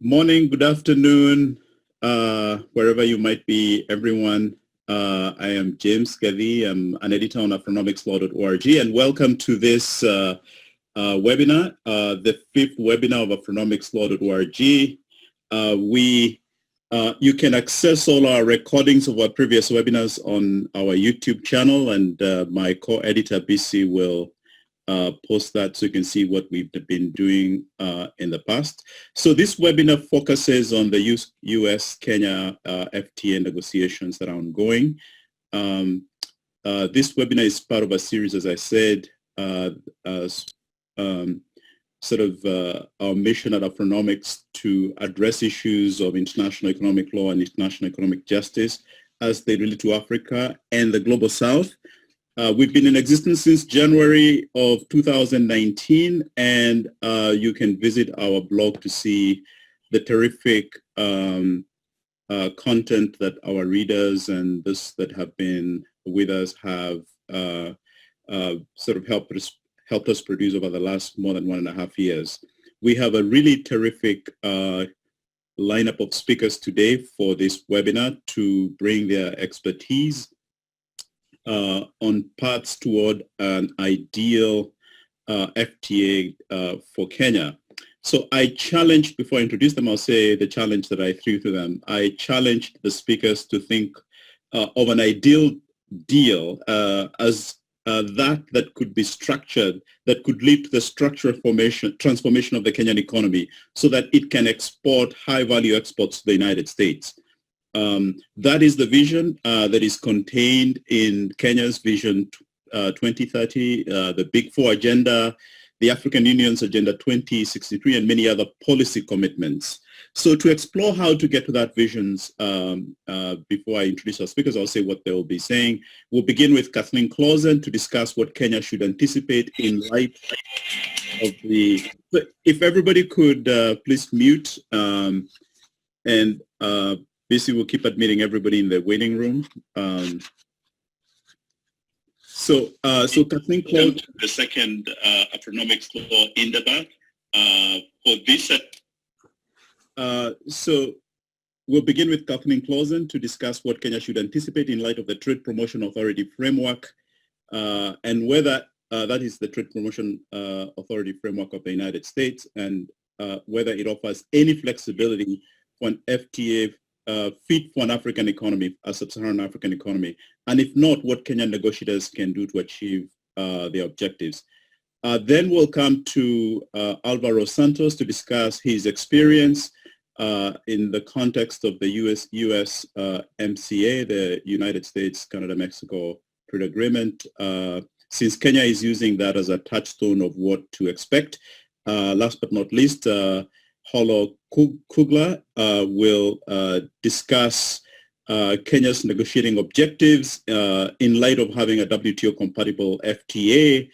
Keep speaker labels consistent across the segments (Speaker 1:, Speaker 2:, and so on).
Speaker 1: Morning, good afternoon, wherever you might be, everyone. I am James Gethy. I'm an editor on astronomicslaw.org, and welcome to this webinar, the fifth webinar of astronomicslaw.org. You can access all our recordings of our previous webinars on our YouTube channel, and my co-editor BC will post that so you can see what we've been doing in the past. So this webinar focuses on the US-Kenya FTA negotiations that are ongoing. This webinar is part of a series, as I said, sort of our mission at Afronomics to address issues of international economic law and international economic justice as they relate to Africa and the Global South. We've been in existence since January of 2019, and you can visit our blog to see the terrific content that our readers and those that have been with us have sort of helped us produce over the last more than 1.5 years. We have a really terrific lineup of speakers today for this webinar to bring their expertise on paths toward an ideal FTA for Kenya. So I challenged, before I introduce them, I'll say the challenge that I threw to them. I challenged the speakers to think of an ideal deal as that could be structured, that could lead to the structural transformation of the Kenyan economy so that it can export high-value exports to the United States. That is the vision that is contained in Kenya's Vision 2030, the Big Four Agenda, the African Union's Agenda 2063, and many other policy commitments. So to explore how to get to that visions, before I introduce our speakers, I'll say what they will be saying. We'll begin with Kathleen Clausen to discuss what Kenya should anticipate in light of the... If everybody could please mute and basically, we'll keep admitting everybody in the waiting room. So Kathleen Clausen, the second Afronomics Law in the back for this. So we'll begin with Kathleen Clausen to discuss what Kenya should anticipate in light of the Trade Promotion Authority framework and whether that is the Trade Promotion Authority framework of the United States, and whether it offers any flexibility for an FTA fit for an African economy, a sub-Saharan African economy, and if not, what Kenyan negotiators can do to achieve their objectives. Then we'll come to Alvaro Santos to discuss his experience in the context of the USMCA, the United States, Canada, Mexico Trade Agreement, since Kenya is using that as a touchstone of what to expect. Last but not least, Holo Kugler will discuss Kenya's negotiating objectives in light of having a WTO-compatible FTA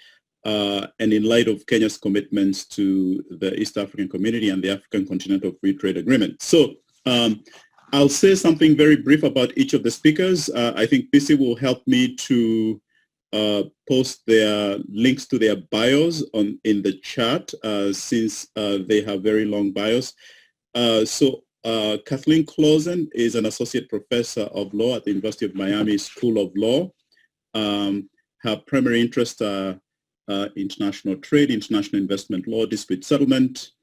Speaker 1: and in light of Kenya's commitments to the East African Community and the African Continental Free Trade Agreement. So I'll say something very brief about each of the speakers. I think BC will help me to post their links to their bios in the chat since they have very long bios. So Kathleen Clausen is an associate professor of law at the University of Miami School of Law. Her primary interests are international trade, international investment law, dispute settlement.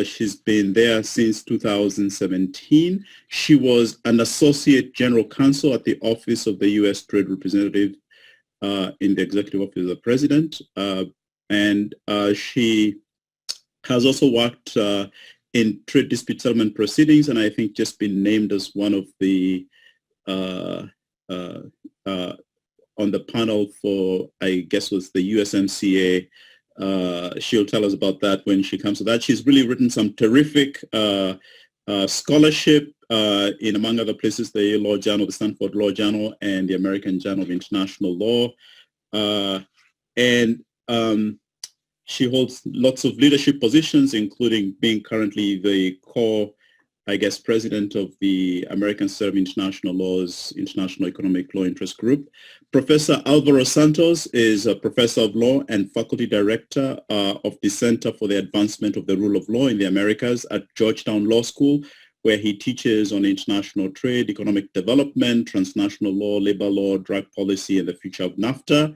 Speaker 1: She's been there since 2017. She was an associate general counsel at the Office of the U.S. Trade Representative in the Executive Office of the President. And she has also worked in trade dispute settlement proceedings, and I think just been named as one of the on the panel for, I guess, was the USMCA. She'll tell us about that when she comes to that. She's really written some terrific scholarship in, among other places, the Law Journal, the Stanford Law Journal, and the American Journal of International Law. She holds lots of leadership positions, including being currently the I guess, president of the American Center of International Law's International Economic Law Interest Group. Professor Alvaro Santos is a professor of law and faculty director of the Center for the Advancement of the Rule of Law in the Americas at Georgetown Law School, where he teaches on international trade, economic development, transnational law, labor law, drug policy, and the future of NAFTA.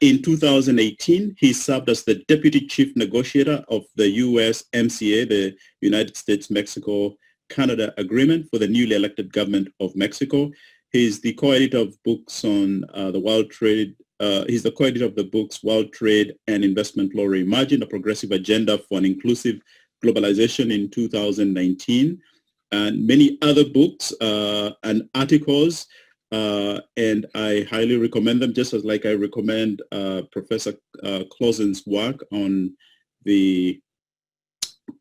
Speaker 1: In 2018, he served as the Deputy Chief Negotiator of the USMCA, the United States-Mexico Canada Agreement for the newly elected government of Mexico. He's the co-editor of books on the world trade. He's the co-editor of the books World Trade and Investment Law Reimagined, a Progressive Agenda for an Inclusive Globalization in 2019, and many other books and articles. And I highly recommend them, just as like I recommend Professor Clausen's work on the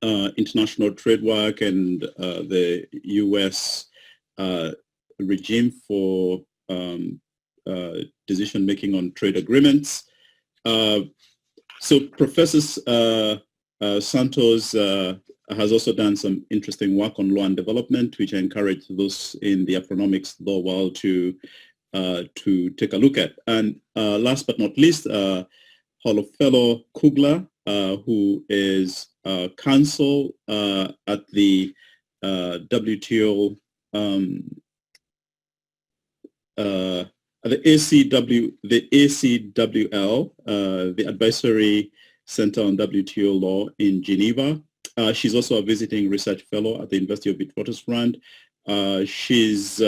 Speaker 1: international trade work and the U.S. Regime for decision-making on trade agreements. So Professor Santos has also done some interesting work on law and development, which I encourage those in the Afronomics law world to take a look at. And last but not least, Fellow Kugler, who is counsel at the WTO, the ACWL, the Advisory Center on WTO Law in Geneva. She's also a visiting research fellow at the University of Witwatersrand. She's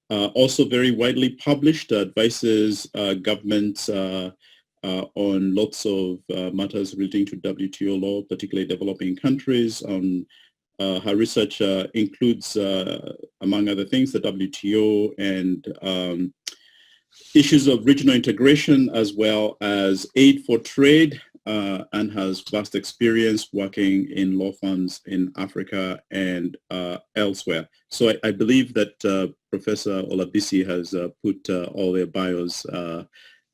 Speaker 1: also very widely published, advises governments on lots of matters relating to WTO law, particularly developing countries. Her research includes, among other things, the WTO and issues of regional integration, as well as aid for trade, and has vast experience working in law firms in Africa and elsewhere. So I believe that Professor Olabisi has put all their bios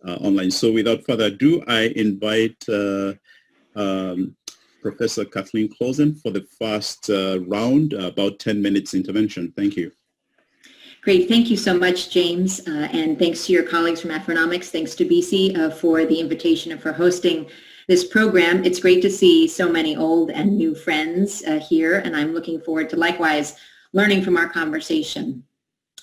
Speaker 1: online. So without further ado, I invite Professor Kathleen Clausen for the first round, about 10 minutes intervention. Thank you.
Speaker 2: Great. Thank you so much, James. And thanks to your colleagues from Afronomics. Thanks to BC for the invitation and for hosting this program. It's great to see so many old and new friends here, and I'm looking forward to likewise learning from our conversation.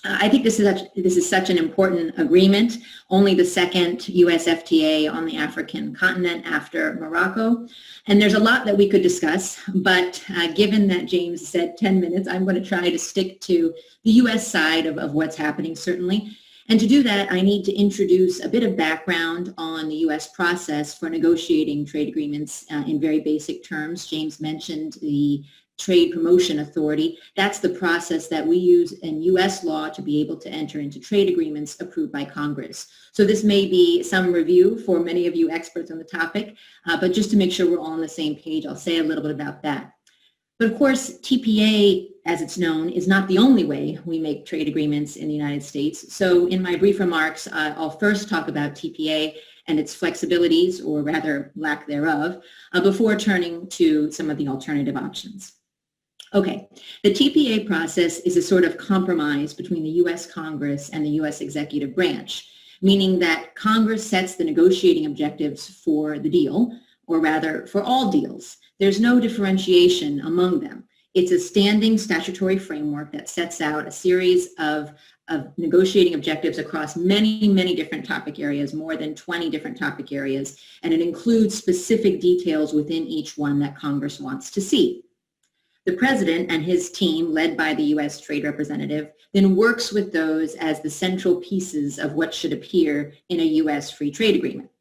Speaker 2: I think this is such an important agreement, only the second U.S. FTA on the African continent after Morocco. And there's a lot that we could discuss, but given that James said 10 minutes, I'm going to try to stick to the U.S. side of what's happening, certainly. And to do that, I need to introduce a bit of background on the U.S. process for negotiating trade agreements in very basic terms. James mentioned the Trade Promotion Authority. That's the process that we use in U.S. law to be able to enter into trade agreements approved by Congress. So this may be some review for many of you experts on the topic, but just to make sure we're all on the same page, I'll say a little bit about that. But of course, TPA, as it's known, is not the only way we make trade agreements in the United States. So in my brief remarks, I'll first talk about TPA and its flexibilities, or rather lack thereof, before turning to some of the alternative options. Okay, the TPA process is a sort of compromise between the U.S. Congress and the U.S. executive branch, meaning that Congress sets the negotiating objectives for the deal, or rather for all deals. There's no differentiation among them. It's a standing statutory framework that sets out a series of negotiating objectives across many, many different topic areas, more than 20 different topic areas, and it includes specific details within each one that Congress wants to see. The president and his team, led by the U.S. Trade Representative, then works with those as the central pieces of what should appear in a U.S. free trade agreement.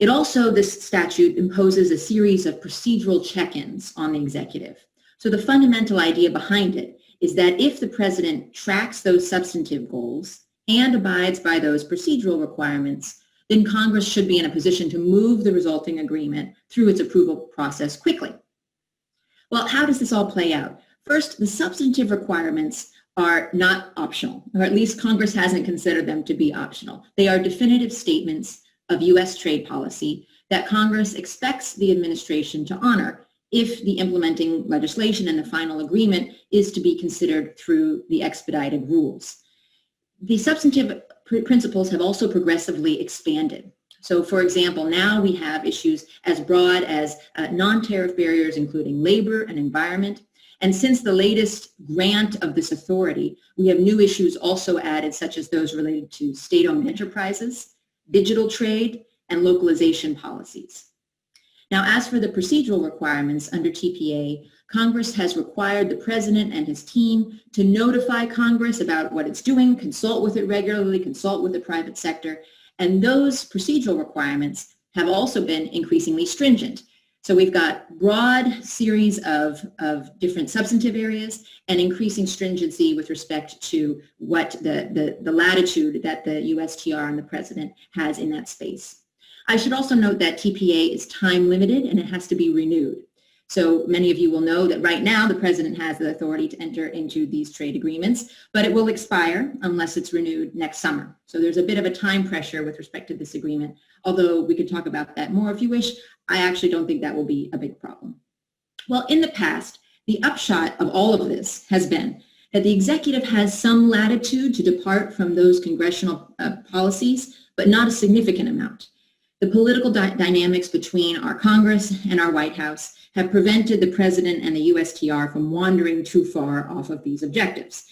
Speaker 2: It also, this statute imposes a series of procedural check-ins on the executive. So the fundamental idea behind it is that if the president tracks those substantive goals and abides by those procedural requirements, then Congress should be in a position to move the resulting agreement through its approval process quickly. Well, how does this all play out? First, the substantive requirements are not optional, or at least Congress hasn't considered them to be optional. They are definitive statements of U.S. trade policy that Congress expects the administration to honor if the implementing legislation and the final agreement is to be considered through the expedited rules. The substantive principles have also progressively expanded. So for example, now we have issues as broad as non-tariff barriers, including labor and environment. And since the latest grant of this authority, we have new issues also added, such as those related to state-owned enterprises, digital trade, and localization policies. Now, as for the procedural requirements under TPA, Congress has required the President and his team to notify Congress about what it's doing, consult with it regularly, consult with the private sector, and those procedural requirements have also been increasingly stringent. So we've got broad series of different substantive areas and increasing stringency with respect to what the latitude that the USTR and the President has in that space. I should also note that TPA is time limited and it has to be renewed. So many of you will know that right now the President has the authority to enter into these trade agreements, but it will expire unless it's renewed next summer. So there's a bit of a time pressure with respect to this agreement, although we could talk about that more if you wish. I actually don't think that will be a big problem. Well, in the past, the upshot of all of this has been that the executive has some latitude to depart from those congressional policies, but not a significant amount. The political dynamics between our Congress and our White House have prevented the President and the USTR from wandering too far off of these objectives.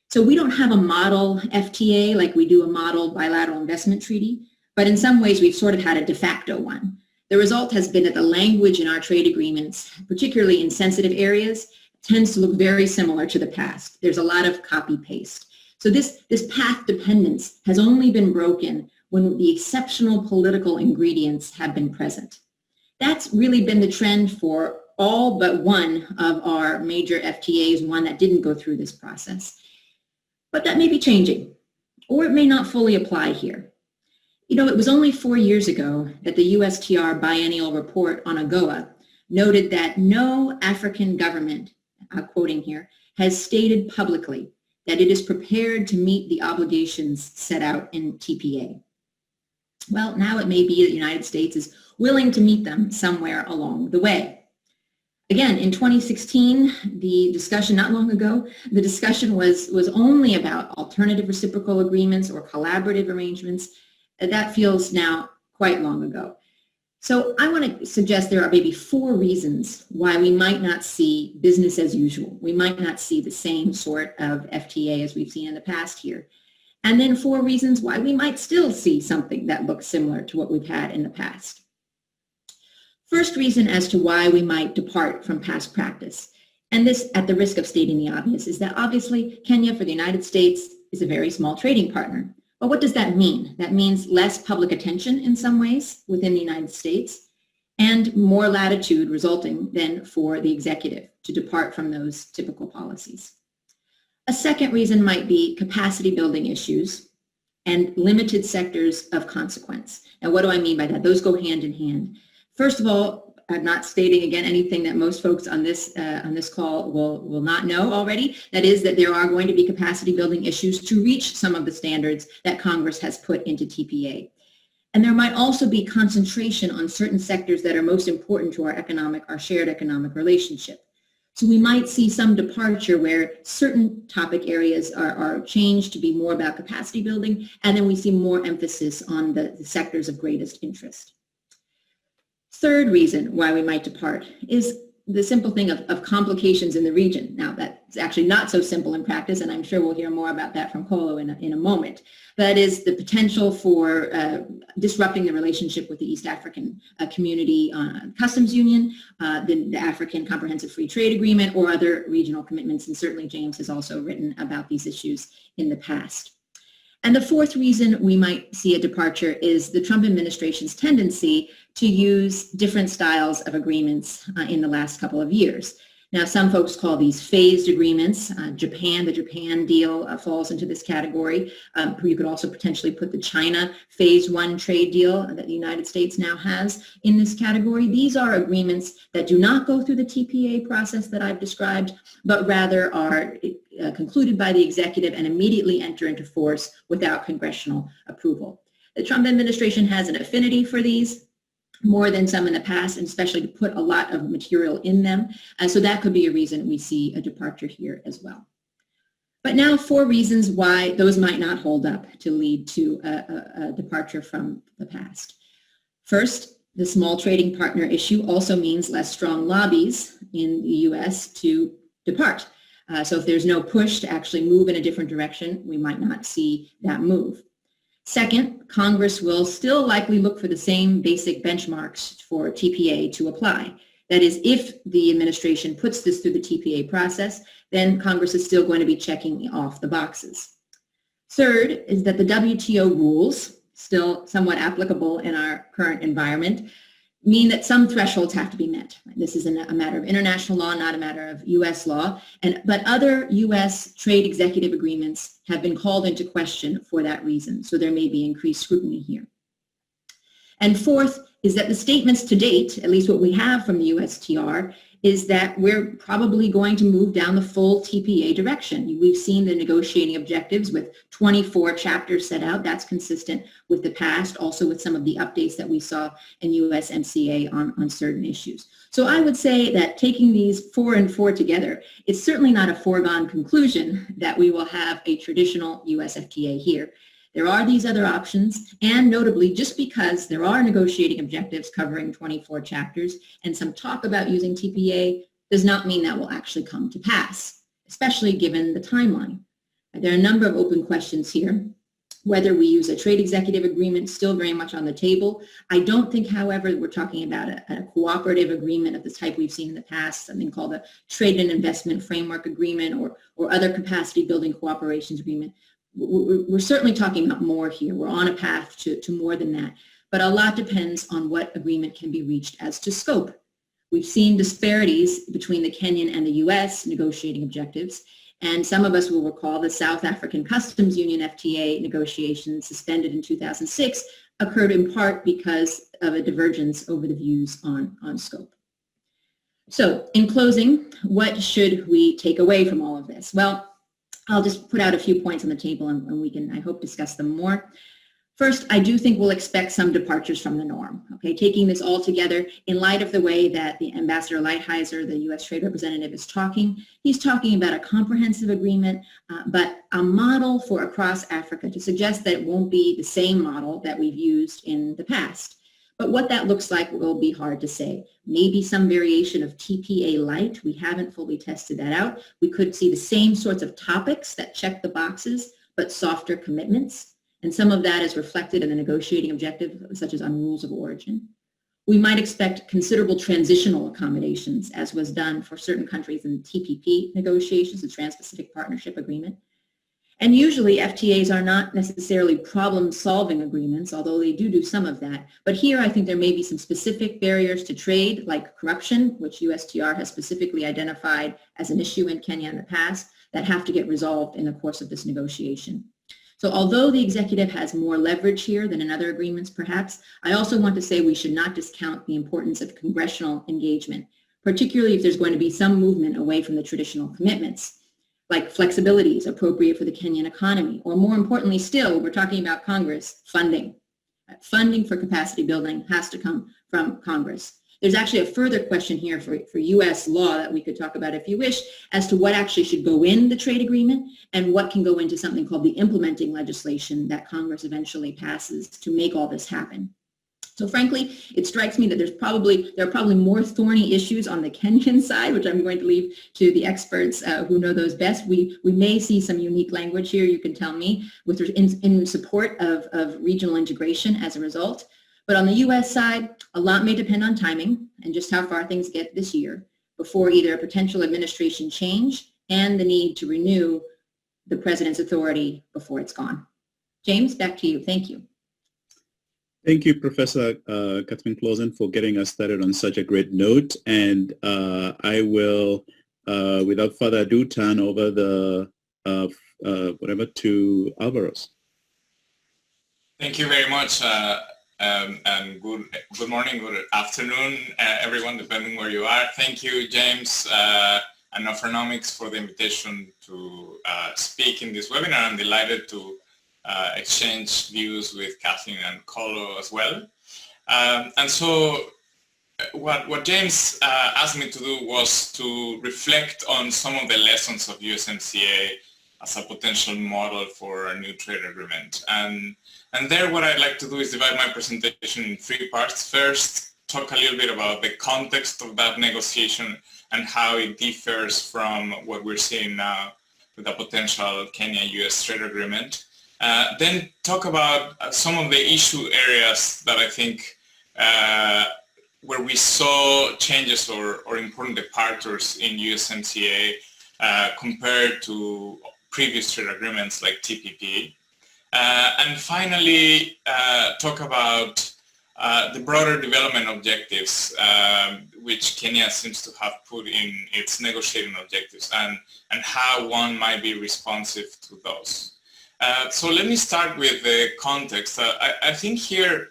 Speaker 2: So we don't have a model FTA like we do a model bilateral investment treaty, but in some ways we've sort of had a de facto one. The result has been that the language in our trade agreements, particularly in sensitive areas, tends to look very similar to the past. There's a lot of copy-paste. So this path dependence has only been broken when the exceptional political ingredients have been present. That's really been the trend for all but one of our major FTAs, one that didn't go through this process. But that may be changing, or it may not fully apply here. You know, it was only 4 years ago that the USTR biennial report on AGOA noted that no African government, quoting here, has stated publicly that it is prepared to meet the obligations set out in TPA. Well, now it may be that the United States is willing to meet them somewhere along the way. Again, in 2016, the discussion, not long ago, the discussion was only about alternative reciprocal agreements or collaborative arrangements. That feels now quite long ago. So I want to suggest there are maybe 4 reasons why we might not see business as usual. We might not see the same sort of FTA as we've seen in the past here. And then 4 reasons why we might still see something that looks similar to what we've had in the past. First reason as to why we might depart from past practice, and this at the risk of stating the obvious, is that obviously Kenya for the United States is a very small trading partner. But what does that mean? That means less public attention in some ways within the United States and more latitude resulting then for the executive to depart from those typical policies. A second reason might be capacity building issues and limited sectors of consequence. Now, what do I mean by that? Those go hand in hand. First of all, I'm not stating again anything that most folks on this call will not know already. That is that there are going to be capacity building issues to reach some of the standards that Congress has put into TPA. And there might also be concentration on certain sectors that are most important to our shared economic relationship. So we might see some departure where certain topic areas are changed to be more about capacity building, and then we see more emphasis on the sectors of greatest interest. Third reason why we might depart is the simple thing of complications in the region. Now, that's actually not so simple in practice, and I'm sure we'll hear more about that from Kolo in a moment. That is the potential for disrupting the relationship with the East African Community Customs Union, the African Comprehensive Free Trade Agreement, or other regional commitments, and certainly James has also written about these issues in the past. And the fourth reason we might see a departure is the Trump administration's tendency to use different styles of agreements in the last couple of years. Now, some folks call these phased agreements. The Japan deal falls into this category. You could also potentially put the China Phase 1 trade deal that the United States now has in this category. These are agreements that do not go through the TPA process that I've described, but rather are concluded by the executive and immediately enter into force without congressional approval. The Trump administration has an affinity for these. more than some in the past, and especially to put a lot of material in them. So that could be a reason we see a departure here as well. But now 4 reasons why those might not hold up to lead to a departure from the past. First, the small trading partner issue also means less strong lobbies in the U.S. to depart. So if there's no push to actually move in a different direction, we might not see that move. Second, Congress will still likely look for the same basic benchmarks for TPA to apply. That is, if the administration puts this through the TPA process, then Congress is still going to be checking off the boxes. Third is that the WTO rules, still somewhat applicable in our current environment, mean that some thresholds have to be met. This is a matter of international law, not a matter of U.S. law, but other U.S. trade executive agreements have been called into question for that reason, so there may be increased scrutiny here. And fourth is that the statements to date, at least what we have from the USTR, is that we're probably going to move down the full TPA direction. We've seen the negotiating objectives with 24 chapters set out. That's consistent with the past, also with some of the updates that we saw in USMCA on certain issues. So I would say that taking these 4 and 4 together, it's certainly not a foregone conclusion that we will have a traditional US FTA here. There are these other options, and notably, just because there are negotiating objectives covering 24 chapters and some talk about using TPA does not mean that will actually come to pass, especially given the timeline. There are a number of open questions here. Whether we use a trade executive agreement, still very much on the table. I don't think, however, we're talking about a cooperative agreement of the type we've seen in the past, something called a Trade and Investment Framework Agreement or other capacity building cooperations agreement. We're certainly talking about more here. We're on a path to more than that. But a lot depends on what agreement can be reached as to scope. We've seen disparities between the Kenyan and the U.S. negotiating objectives. And some of us will recall the South African Customs Union FTA negotiations suspended in 2006 occurred in part because of a divergence over the views on scope. So in closing, what should we take away from all of this? Well, I'll just put out a few points on the table and we can, I hope, discuss them more. First, I do think we'll expect some departures from the norm. Okay, taking this all together in light of the way that the Ambassador Lighthizer, the U.S. Trade Representative, is talking, he's talking about a comprehensive agreement, but a model for across Africa to suggest that it won't be the same model that we've used in the past. But what that looks like will be hard to say. Maybe some variation of TPA light. We haven't fully tested that out. We could see the same sorts of topics that check the boxes, but softer commitments. And some of that is reflected in the negotiating objective, such as on rules of origin. We might expect considerable transitional accommodations, as was done for certain countries in TPP negotiations, the Trans-Pacific Partnership Agreement. And usually FTAs are not necessarily problem-solving agreements, although they do some of that. But here I think there may be some specific barriers to trade, like corruption, which USTR has specifically identified as an issue in Kenya in the past, that have to get resolved in the course of this negotiation. So although the executive has more leverage here than in other agreements perhaps, I also want to say we should not discount the importance of congressional engagement, particularly if there's going to be some movement away from the traditional commitments, like flexibility is appropriate for the Kenyan economy, or more importantly still, we're talking about Congress, funding. Funding for capacity building has to come from Congress. There's actually a further question here for U.S. law that we could talk about if you wish, as to what actually should go in the trade agreement and what can go into something called the implementing legislation that Congress eventually passes to make all this happen. So frankly, it strikes me that there are probably more thorny issues on the Kenyan side, which I'm going to leave to the experts who know those best. We may see some unique language here, you can tell me, in support of regional integration as a result. But on the U.S. side, a lot may depend on timing and just how far things get this year before either a potential administration change and the need to renew the president's authority before it's gone. James, back to you. Thank you.
Speaker 1: Thank you, Professor Catherine Clausen, for getting us started on such a great note. And I will, without further ado, turn over to Alvaros.
Speaker 3: Thank you very much, and good morning, good afternoon, everyone, depending where you are. Thank you, James and Afronomics, for the invitation to speak in this webinar. I'm delighted to exchange views with Kathleen and Kolo as well. And so what James asked me to do was to reflect on some of the lessons of USMCA as a potential model for a new trade agreement. And there what I'd like to do is divide my presentation in 3 parts. First, talk a little bit about the context of that negotiation and how it differs from what we're seeing now with a potential Kenya-US trade agreement. Then talk about some of the issue areas that I think where we saw changes or important departures in USMCA compared to previous trade agreements like TPP. And finally, talk about the broader development objectives, which Kenya seems to have put in its negotiating objectives, and how one might be responsive to those. So let me start with the context. I think here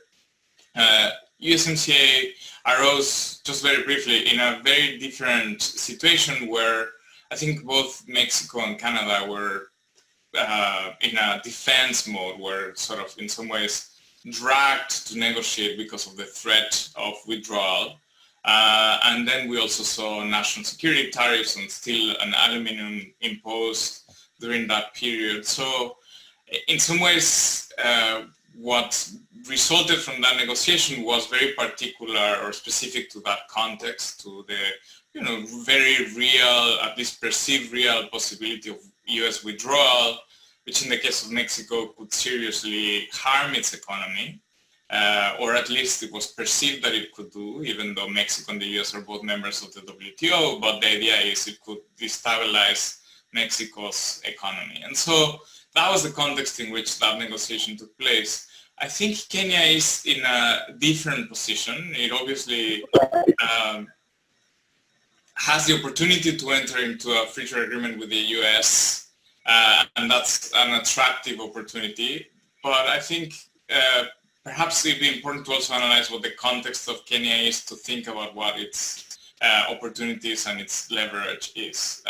Speaker 3: USMCA arose, just very briefly, in a very different situation where I think both Mexico and Canada were in a defense mode, where sort of in some ways dragged to negotiate because of the threat of withdrawal. And then we also saw national security tariffs on steel and aluminum imposed during that period. So in some ways, what resulted from that negotiation was very particular or specific to that context, to the very real, at least perceived real possibility of US withdrawal, which in the case of Mexico could seriously harm its economy, or at least it was perceived that it could do, even though Mexico and the US are both members of the WTO, but the idea is it could destabilize Mexico's economy. And so that was the context in which that negotiation took place. I think Kenya is in a different position. It obviously has the opportunity to enter into a free trade agreement with the US, and that's an attractive opportunity. But I think perhaps it'd be important to also analyze what the context of Kenya is, to think about what its opportunities and its leverage is.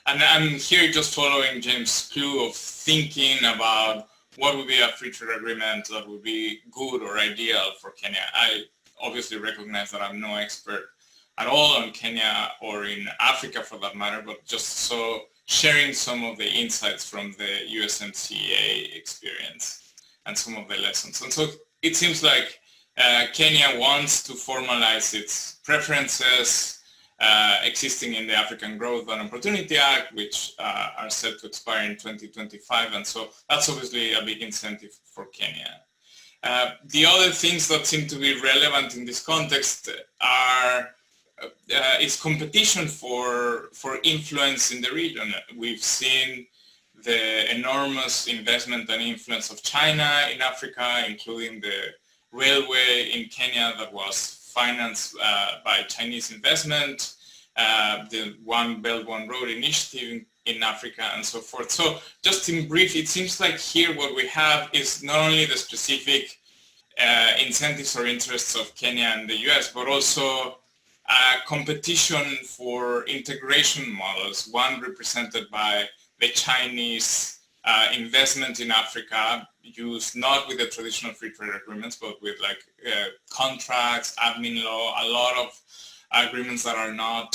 Speaker 3: And I'm here just following James' clue of thinking about what would be a free trade agreement that would be good or ideal for Kenya. I obviously recognize that I'm no expert at all on Kenya or in Africa for that matter, but just so sharing some of the insights from the USMCA experience and some of the lessons. And so it seems like Kenya wants to formalize its preferences existing in the African Growth and Opportunity Act, which are set to expire in 2025. And so that's obviously a big incentive for Kenya. The other things that seem to be relevant in this context are is competition for influence in the region. We've seen the enormous investment and influence of China in Africa, including the railway in Kenya that was financed by Chinese investment, the One Belt, One Road initiative in Africa, and so forth. So just in brief, it seems like here what we have is not only the specific incentives or interests of Kenya and the US, but also competition for integration models, one represented by the Chinese investment in Africa, used not with the traditional free trade agreements, but with like contracts, admin law, a lot of agreements that are not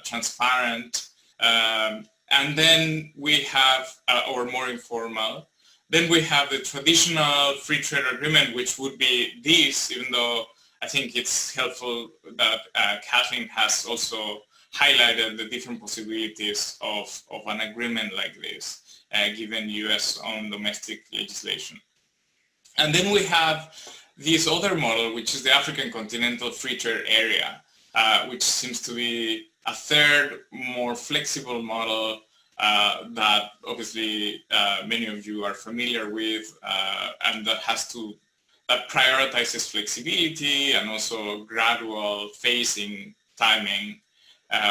Speaker 3: transparent. And then we have, or more informal, then we have the traditional free trade agreement, which would be this, even though I think it's helpful that Kathleen has also highlighted the different possibilities of an agreement like this, given US own domestic legislation. And then we have this other model, which is the African Continental Free Trade Area, which seems to be a third, more flexible model that obviously many of you are familiar with, and that prioritizes flexibility and also gradual phasing timing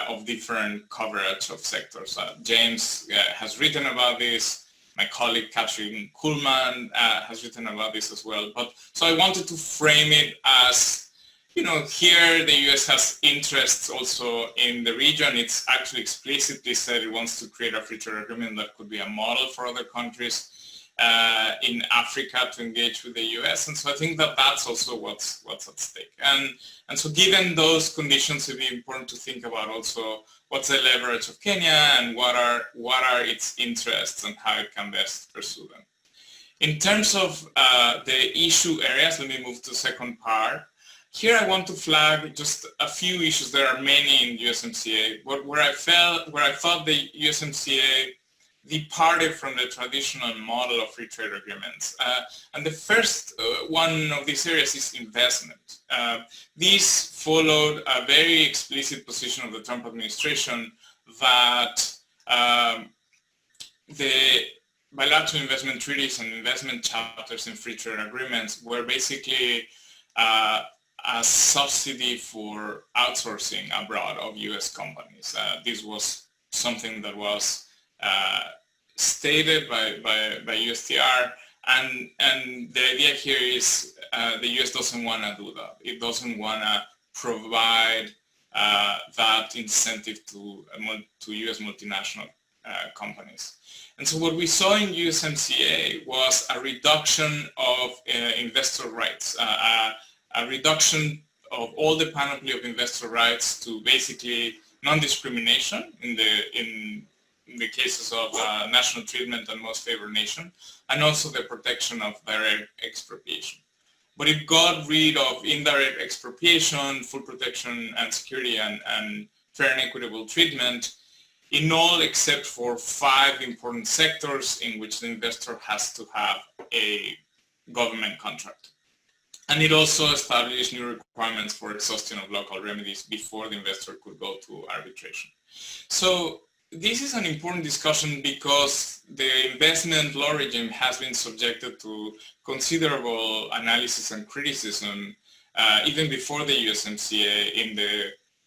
Speaker 3: of different coverage of sectors. James has written about this. My colleague Catherine Kuhlman has written about this as well. But so I wanted to frame it as, here the US has interests also in the region. It's actually explicitly said it wants to create a free trade agreement that could be a model for other countries. in Africa to engage with the US. And so I think that that's also what's at stake. And so given those conditions, it would be important to think about also what's the leverage of Kenya and what are its interests and how it can best pursue them. In terms of the issue areas, let me move to the second part. Here I want to flag just a few issues. There are many in USMCA. Where I thought the USMCA departed from the traditional model of free trade agreements. And the first one of these areas is investment. This followed a very explicit position of the Trump administration that the bilateral investment treaties and investment chapters in free trade agreements were basically a subsidy for outsourcing abroad of US companies. This was something that was stated by USTR, and the idea here is the US doesn't want to do that. It doesn't want to provide that incentive to US multinational companies. And so what we saw in USMCA was a reduction of investor rights, a reduction of all the panoply of investor rights to basically non-discrimination in the cases of national treatment and most favored nation, and also the protection of direct expropriation. But it got rid of indirect expropriation, full protection and security, and fair and equitable treatment in all except for 5 important sectors in which the investor has to have a government contract. And it also established new requirements for exhaustion of local remedies before the investor could go to arbitration. So this is an important discussion because the investment law regime has been subjected to considerable analysis and criticism even before the USMCA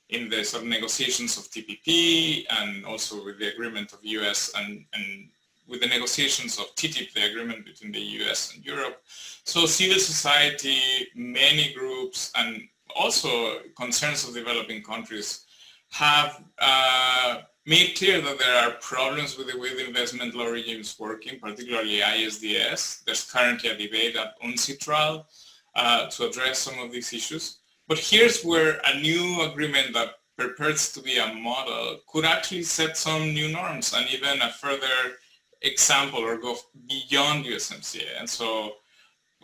Speaker 3: in the sort of negotiations of TPP, and also with the agreement of US and with the negotiations of TTIP, the agreement between the US and Europe. So civil society, many groups, and also concerns of developing countries have made clear that there are problems with the way the investment law regime is working, particularly ISDS. There's currently a debate at UNCITRAL to address some of these issues. But here's where a new agreement that purports to be a model could actually set some new norms and even a further example or go beyond USMCA. And so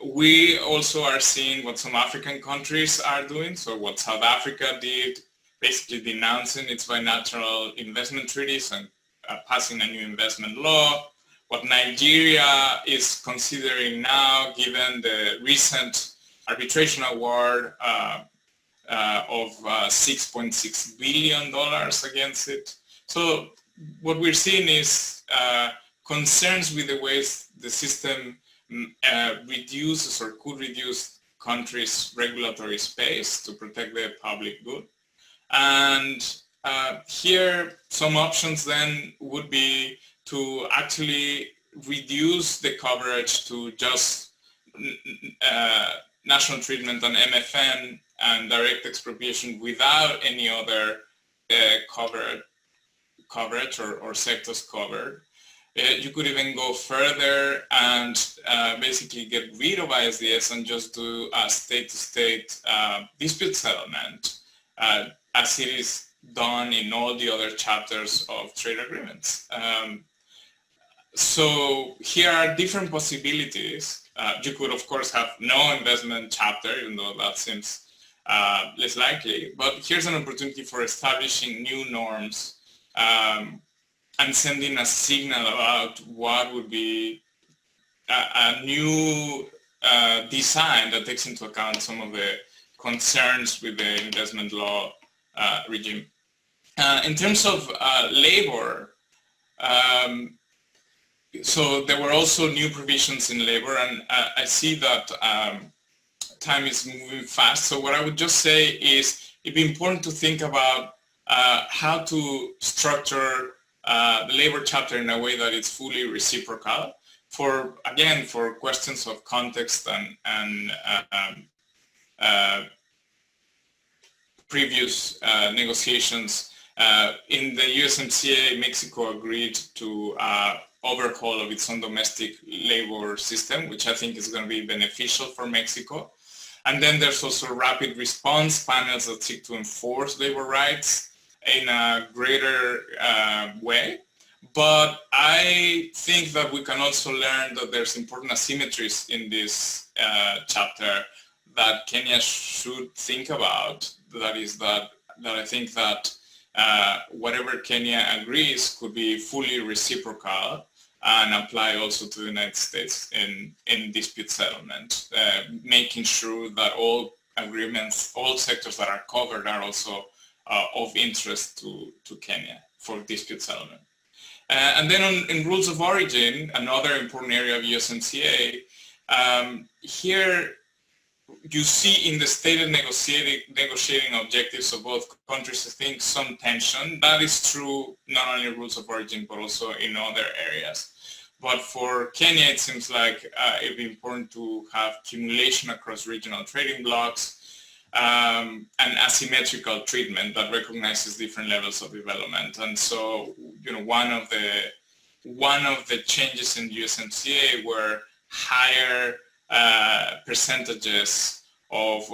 Speaker 3: we also are seeing what some African countries are doing. So what South Africa did, basically denouncing its bilateral investment treaties and passing a new investment law. What Nigeria is considering now, given the recent arbitration award of $6.6 billion against it. So what we're seeing is concerns with the ways the system reduces or could reduce countries' regulatory space to protect the public good. And here some options then would be to actually reduce the coverage to just national treatment on MFN and direct expropriation without any other coverage or sectors covered. You could even go further and basically get rid of ISDS and just do a state-to-state dispute settlement as it is done in all the other chapters of trade agreements. So here are different possibilities. You could, of course, have no investment chapter, even though that seems less likely. But here's an opportunity for establishing new norms and sending a signal about what would be a new design that takes into account some of the concerns with the investment law regime. In terms of labor, so there were also new provisions in labor, and I see that time is moving fast. So what I would just say is it'd be important to think about how to structure the labor chapter in a way that it's fully reciprocal for questions of context and previous negotiations. In the USMCA, Mexico agreed to overhaul of its own domestic labor system, which I think is going to be beneficial for Mexico. And then there's also rapid response panels that seek to enforce labor rights in a greater way. But I think that we can also learn that there's important asymmetries in this chapter that Kenya should think about. That is that I think that whatever Kenya agrees could be fully reciprocal and apply also to the United States in dispute settlement, making sure that all agreements, all sectors that are covered are also of interest to Kenya for dispute settlement. And then in rules of origin, another important area of USMCA, here you see in the stated negotiating objectives of both countries, I think, some tension. That is true not only in rules of origin, but also in other areas. But for Kenya, it seems like it would be important to have accumulation across regional trading blocks, and asymmetrical treatment that recognizes different levels of development. And so, you know, one of the changes in USMCA were higher percentages of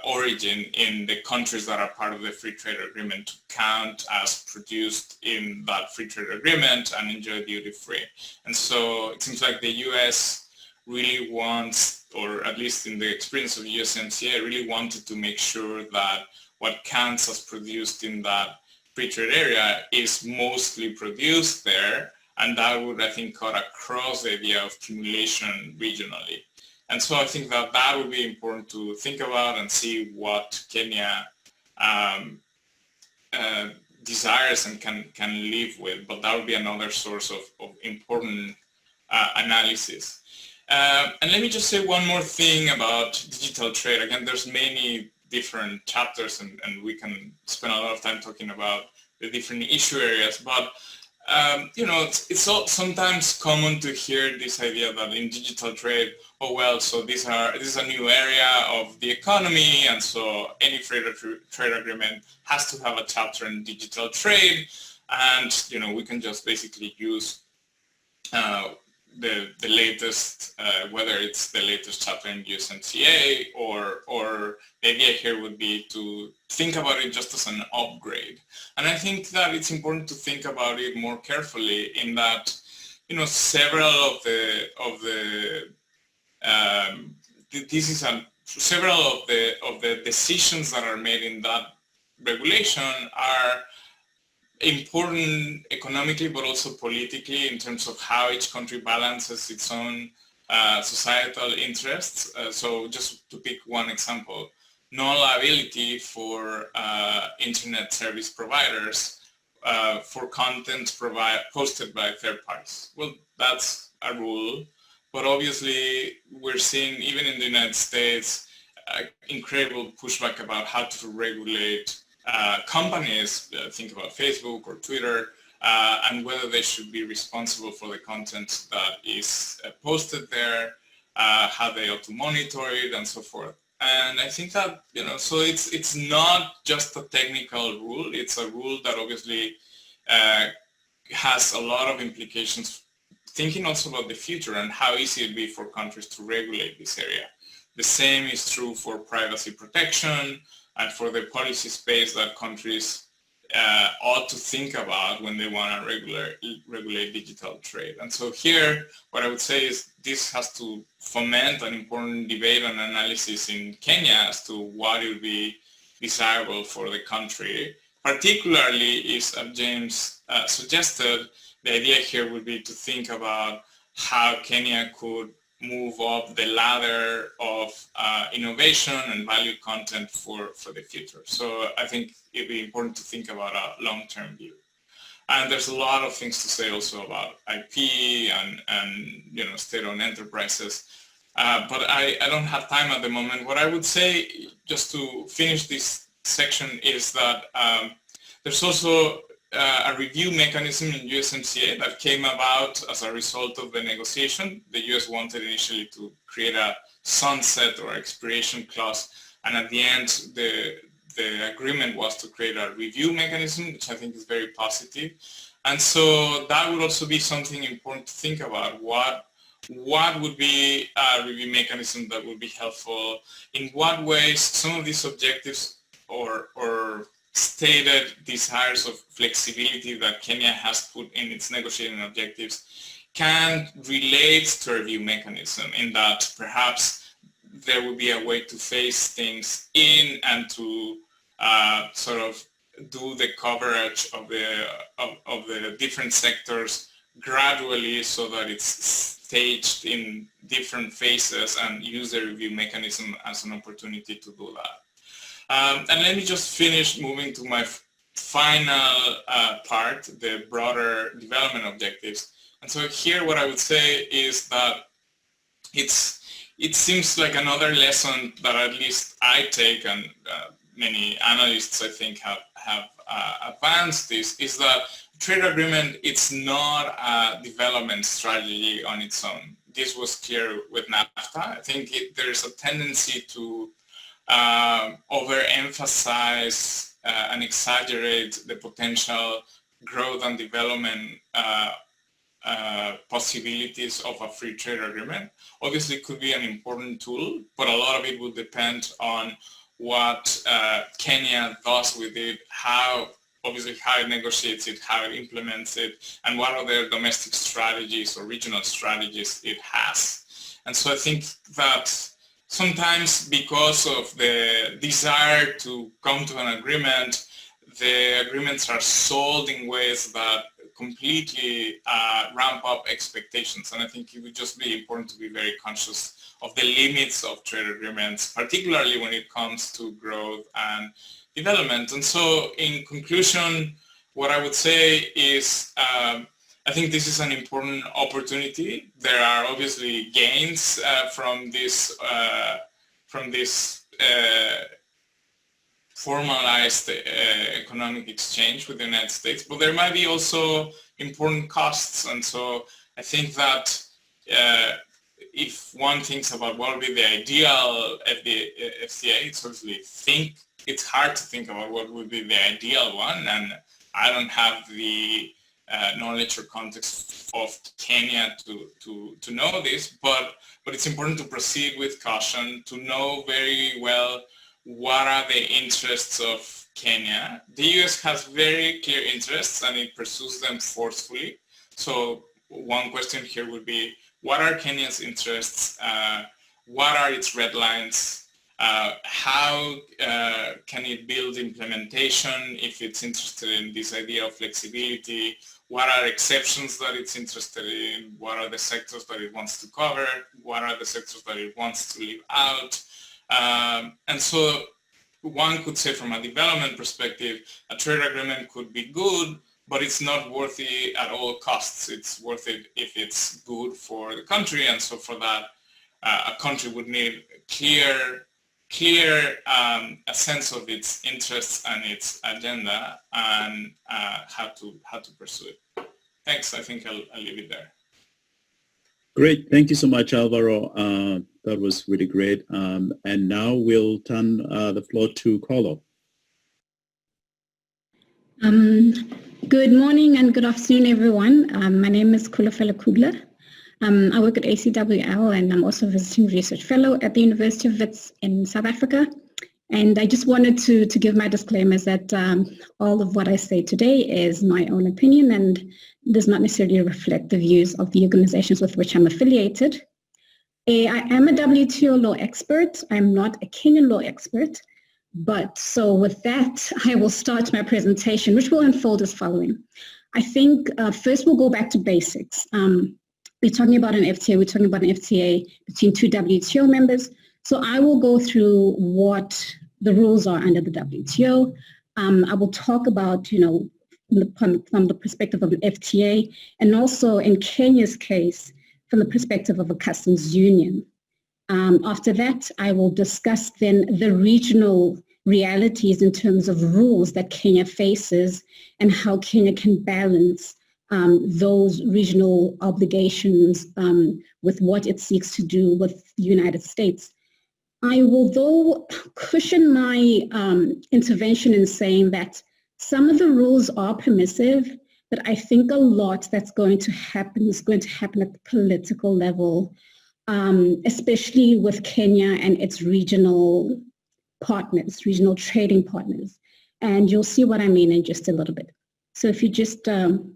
Speaker 3: origin in the countries that are part of the free trade agreement to count as produced in that free trade agreement and enjoy duty free. And so it seems like the US really wants, or at least in the experience of USMCA, really wanted to make sure that what counts as produced in that free trade area is mostly produced there, and that would, I think, cut across the idea of accumulation regionally. And so I think that that would be important to think about and see what Kenya desires and can live with, but that would be another source of important analysis. And let me just say one more thing about digital trade. Again, there's many different chapters and we can spend a lot of time talking about the different issue areas, but you know, it's sometimes common to hear this idea that in digital trade, oh well, so this is a new area of the economy, and so any trade agreement has to have a chapter in digital trade, and you know, we can just basically use the latest, whether it's the latest chapter in USMCA or the idea here would be to think about it just as an upgrade. And I think that it's important to think about it more carefully in that, you know, several of the decisions that are made in that regulation are important economically, but also politically in terms of how each country balances its own societal interests. So just to pick one example, no liability for internet service providers for content posted by third parties. Well, that's a rule, but obviously we're seeing, even in the United States, incredible pushback about how to regulate companies, think about Facebook or Twitter, and whether they should be responsible for the content that is posted there, how they ought to monitor it, and so forth. And I think that, you know, so it's not just a technical rule, it's a rule that obviously has a lot of implications, thinking also about the future and how easy it'd be for countries to regulate this area. The same is true for privacy protection and for the policy space that countries ought to think about when they want to regulate digital trade. And so here, what I would say is this has to foment an important debate and analysis in Kenya as to what would be desirable for the country. Particularly is, as James suggested, the idea here would be to think about how Kenya could move up the ladder of innovation and value content for the future. So I think it'd be important to think about a long-term view. And there's a lot of things to say also about IP and you know, state-owned enterprises. But I don't have time at the moment. What I would say, just to finish this section, is that there's also a review mechanism in USMCA that came about as a result of the negotiation. The US wanted initially to create a sunset or expiration clause, and at the end, the the agreement was to create a review mechanism, which I think is very positive. And so that would also be something important to think about. What would be a review mechanism that would be helpful? In what ways some of these objectives or stated desires of flexibility that Kenya has put in its negotiating objectives can relate to a review mechanism, in that perhaps there would be a way to phase things in and to sort of do the coverage of the different sectors gradually, so that it's staged in different phases, and use the review mechanism as an opportunity to do that. And let me just finish moving to my final part, the broader development objectives. And so here what I would say is that it seems like another lesson that at least I take, and many analysts I think have advanced this, is that trade agreement, it's not a development strategy on its own. This was clear with NAFTA. I think there's a tendency to overemphasize and exaggerate the potential growth and development possibilities of a free trade agreement. Obviously it could be an important tool, but a lot of it will depend on what Kenya does with it, how it negotiates it, how it implements it, and what other domestic strategies or regional strategies it has. And so I think that sometimes, because of the desire to come to an agreement, the agreements are sold in ways that completely ramp up expectations. And I think it would just be important to be very conscious of the limits of trade agreements, particularly when it comes to growth and development. And so in conclusion, what I would say is I think this is an important opportunity. There are obviously gains from this formalized economic exchange with the United States, but there might be also important costs. And so I think that if one thinks about what would be the ideal FTA, it's hard to think about what would be the ideal one, and I don't have the knowledge or context of Kenya to know this, but it's important to proceed with caution, to know very well what are the interests of Kenya. The US has very clear interests and it pursues them forcefully. So one question here would be, what are Kenya's interests? What are its red lines? How can it build implementation if it's interested in this idea of flexibility? What are exceptions that it's interested in? What are the sectors that it wants to cover? What are the sectors that it wants to leave out? And so one could say, from a development perspective, a trade agreement could be good, but it's not worthy at all costs. It's worth it if it's good for the country. And so for that, a country would need clear a sense of its interests and its agenda, and how to pursue it. Thanks. I think I'll leave it there.
Speaker 1: Great. Thank you so much, Alvaro. That was really great. And now we'll turn the floor to Kolo.
Speaker 4: Good morning and good afternoon, everyone. My name is Kulafela Kugler. I work at ACWL, and I'm also a visiting research fellow at the University of Wits in South Africa. And I just wanted to give my disclaimers that all of what I say today is my own opinion and does not necessarily reflect the views of the organizations with which I'm affiliated. I am a WTO law expert. I'm not a Kenyan law expert. But so with that, I will start my presentation, which will unfold as following. I think first we'll go back to basics. We're talking about an FTA. We're talking about an FTA between two WTO members. So I will go through what the rules are under the WTO. I will talk about, from the perspective of an FTA, and also in Kenya's case, from the perspective of a customs union. After that, I will discuss then the regional realities in terms of rules that Kenya faces and how Kenya can balance those regional obligations with what it seeks to do with the United States. I will, though, cushion my intervention in saying that some of the rules are permissive, but I think a lot that's going to happen is going to happen at the political level, especially with Kenya and its regional partners, regional trading partners. And you'll see what I mean in just a little bit. So if you just lend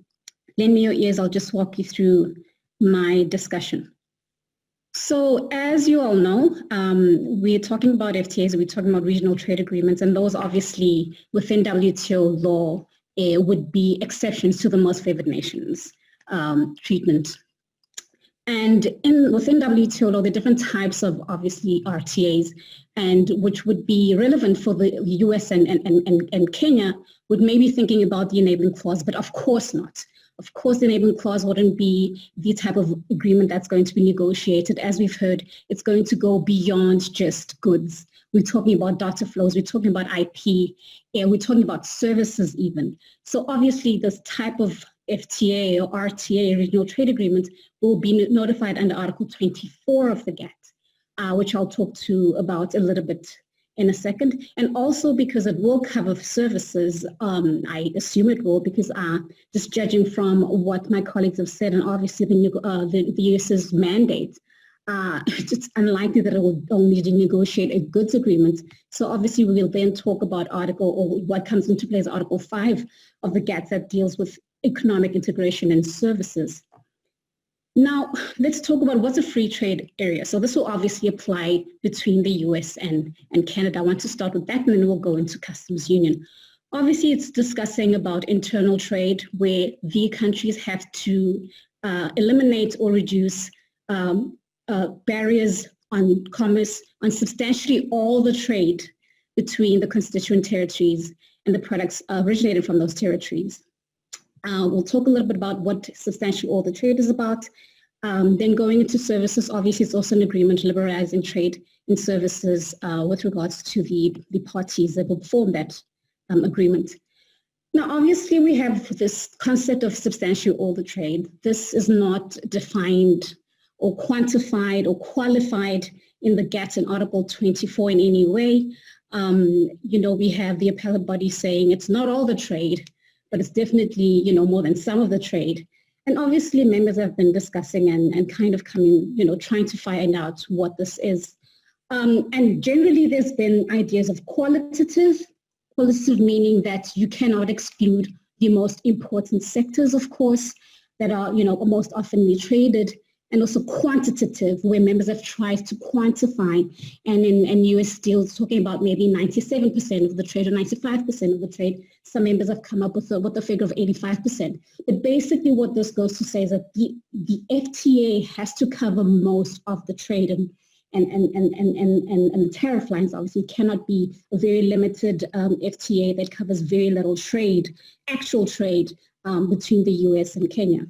Speaker 4: me your ears, I'll just walk you through my discussion. So as you all know, we're talking about FTAs, we're talking about regional trade agreements, and those obviously within WTO law would be exceptions to the most favored nations treatment. And within WTO law, there are different types of obviously RTAs, and which would be relevant for the US and Kenya would maybe thinking about the enabling clause, but of course not. Of course, the enabling clause wouldn't be the type of agreement that's going to be negotiated. As we've heard, it's going to go beyond just goods. We're talking about data flows, we're talking about IP, and we're talking about services even. So obviously this type of FTA or RTA, regional trade agreement, will be notified under Article 24 of the GATT, which I'll talk about a little bit in a second. And also because it will cover services, I assume it will, because just judging from what my colleagues have said, and obviously the US's mandate, it's unlikely that it will only negotiate a goods agreement. So obviously we will then talk about what comes into play is Article 5 of the GATT that deals with economic integration and services. Now, let's talk about what's a free trade area. So this will obviously apply between the US and Canada. I want to start with that, and then we'll go into customs union. Obviously, it's discussing about internal trade, where the countries have to eliminate or reduce barriers on commerce, on substantially all the trade between the constituent territories and the products originating from those territories. We'll talk a little bit about what substantially all the trade is about. Then going into services, obviously it's also an agreement liberalizing trade in services with regards to the parties that will form that agreement. Now, obviously we have this concept of substantially all the trade. This is not defined or quantified or qualified in the GATT in Article 24 in any way. We have the appellate body saying it's not all the trade, but it's definitely, more than some of the trade. And obviously members have been discussing and kind of coming, trying to find out what this is. And generally there's been ideas of qualitative meaning that you cannot exclude the most important sectors, of course, that are, most oftenly traded, and also quantitative, where members have tried to quantify, and in US Steel talking about maybe 97% of the trade or 95% of the trade. Some members have come up with a figure of 85%. But basically what this goes to say is that the FTA has to cover most of the trade, and the tariff lines obviously cannot be a very limited FTA that covers very little trade, actual trade between the US and Kenya.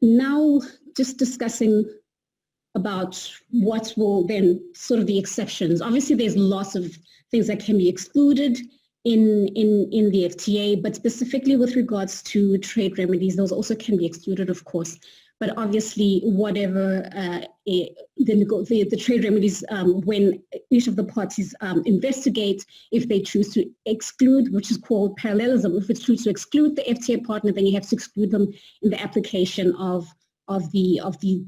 Speaker 4: Now, just discussing about what will then sort of the exceptions. Obviously, there's lots of things that can be excluded in the FTA, but specifically with regards to trade remedies, those also can be excluded, of course. But obviously, whatever the trade remedies, when each of the parties investigate, if they choose to exclude, which is called parallelism, if it's choose to exclude the FTA partner, then you have to exclude them in the application of the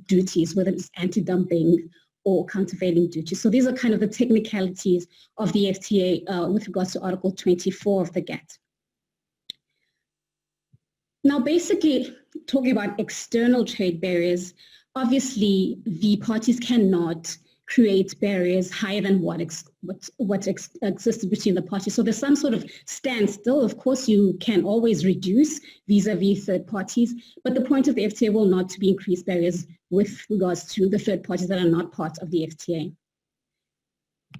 Speaker 4: duties, whether it's anti-dumping or countervailing duties. So these are kind of the technicalities of the FTA with regards to Article 24 of the GATT. Now, basically, talking about external trade barriers, obviously the parties cannot create barriers higher than what existed between the parties. So there's some sort of standstill. Of course, you can always reduce vis-a-vis third parties, but the point of the FTA will not to be increased barriers with regards to the third parties that are not part of the FTA.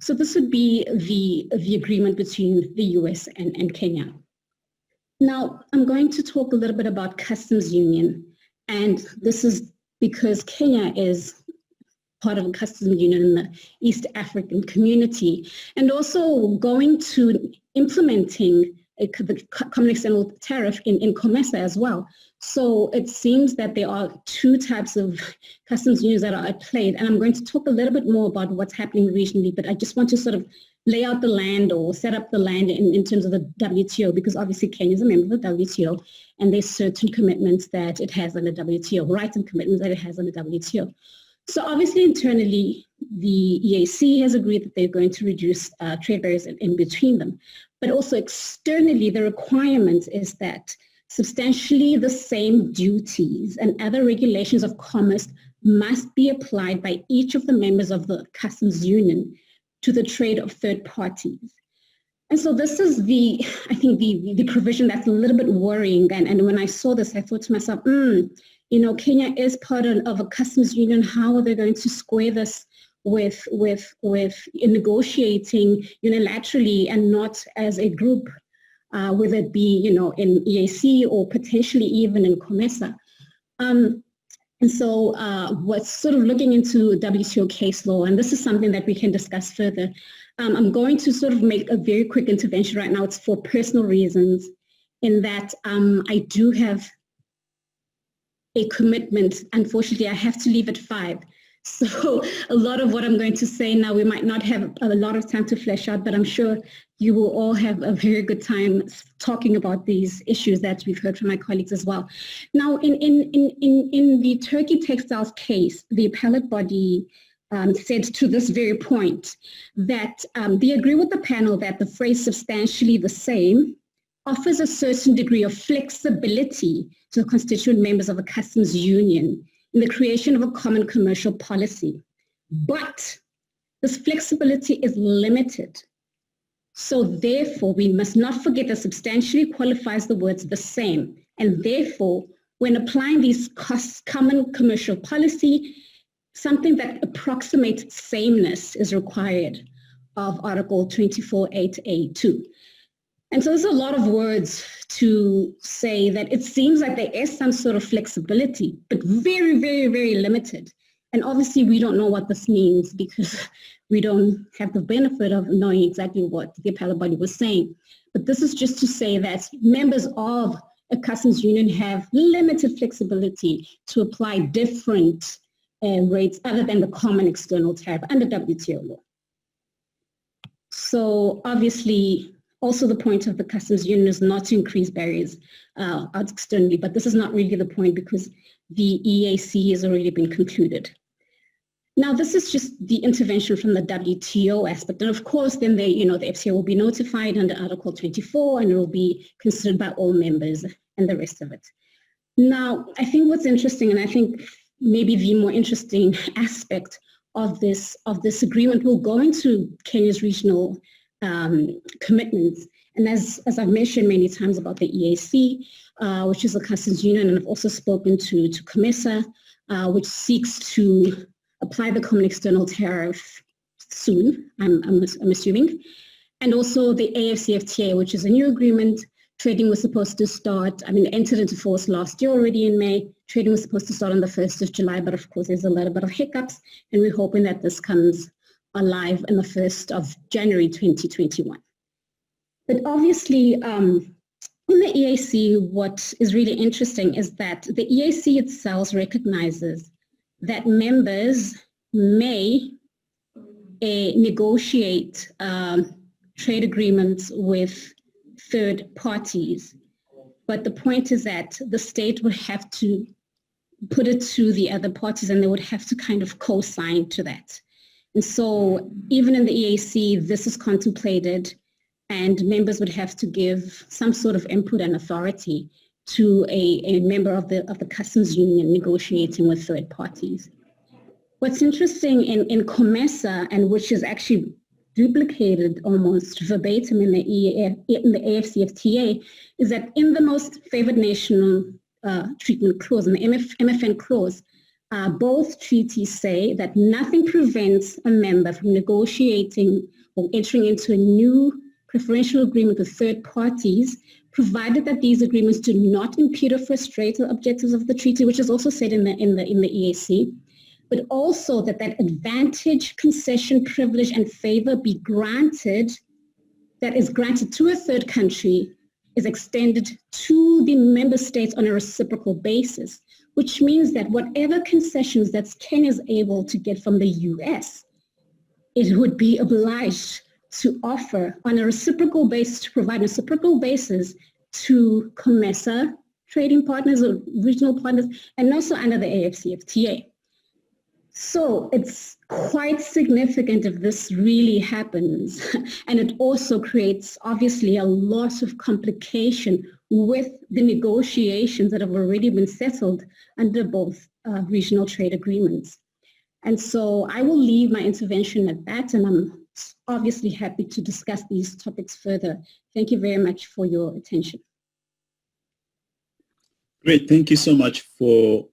Speaker 4: So this would be the agreement between the US and Kenya. Now, I'm going to talk a little bit about customs union, and this is because Kenya is part of a customs union in the East African community, and also going to implementing the common external tariff in COMESA as well. So it seems that there are two types of customs unions that are at play. And I'm going to talk a little bit more about what's happening regionally, but I just want to sort of lay out the land or set up the land in terms of the WTO, because obviously Kenya is a member of the WTO, and there's certain commitments that it has under WTO, rights and commitments that it has under WTO. So obviously internally, the EAC has agreed that they're going to reduce trade barriers in between them. But also externally, the requirement is that substantially the same duties and other regulations of commerce must be applied by each of the members of the customs union to the trade of third parties. And so this is I think the provision that's a little bit worrying. And when I saw this, I thought to myself, you know, Kenya is part of a customs union. How are they going to square this with negotiating unilaterally and not as a group, whether it be, you know, in EAC or potentially even in COMESA? And so what's sort of looking into WTO case law, and this is something that we can discuss further. I'm going to sort of make a very quick intervention right now. It's for personal reasons, in that I do have a commitment. Unfortunately, I have to leave at 5. So a lot of what I'm going to say now, we might not have a lot of time to flesh out, but I'm sure you will all have a very good time talking about these issues that we've heard from my colleagues as well. Now, in the Turkey textiles case, the appellate body said to this very point that they agree with the panel that the phrase substantially the same offers a certain degree of flexibility to the constituent members of a customs union in the creation of a common commercial policy. But this flexibility is limited. So therefore, we must not forget that substantially qualifies the words the same. And therefore, when applying these common commercial policy, something that approximates sameness is required of Article 24.8A2. And so there's a lot of words to say that it seems like there is some sort of flexibility, but very, very, very limited. And obviously we don't know what this means because we don't have the benefit of knowing exactly what the appellate body was saying. But this is just to say that members of a customs union have limited flexibility to apply different rates other than the common external tariff under WTO law. So obviously, also the point of the customs union is not to increase barriers out externally, but this is not really the point because the EAC has already been concluded. Now, this is just the intervention from the WTO aspect. And of course, then the FTA will be notified under Article 24 and it will be considered by all members and the rest of it. Now, I think what's interesting, and I think maybe the more interesting aspect of this agreement will go into Kenya's regional commitments. And as I've mentioned many times about the EAC, which is a customs union, and I've also spoken to COMESA, which seeks to apply the common external tariff soon, I'm assuming. And also the AFCFTA, which is a new agreement. Trading was supposed to start, entered into force last year already in May. Trading was supposed to start on the 1st of July, but of course there's a little bit of hiccups, and we're hoping that this comes alive on the 1st of January 2021. But obviously, in the EAC, what is really interesting is that the EAC itself recognizes that members may negotiate trade agreements with third parties. But the point is that the state would have to put it to the other parties and they would have to kind of co-sign to that. And so even in the EAC, this is contemplated and members would have to give some sort of input and authority to a member of the customs union negotiating with third parties. What's interesting in COMESA, and which is actually duplicated almost verbatim in the AFCFTA, is that in the most favored nation treatment clause, in the MFN clause, both treaties say that nothing prevents a member from negotiating or entering into a new preferential agreement with third parties, provided that these agreements do not impede or frustrate the objectives of the treaty, which is also said in the EAC, but also that advantage, concession, privilege, and favor be granted, that is granted to a third country is extended to the member states on a reciprocal basis, which means that whatever concessions that Kenya is able to get from the US, it would be obliged to offer on a reciprocal basis, to provide a reciprocal basis to COMESA trading partners or regional partners, and also under the AFCFTA. So it's quite significant if this really happens. And it also creates, obviously, a lot of complication with the negotiations that have already been settled under both regional trade agreements. And so I will leave my intervention at that, and I'm obviously happy to discuss these topics further. Thank you very much for your attention.
Speaker 1: Great. Thank you so much for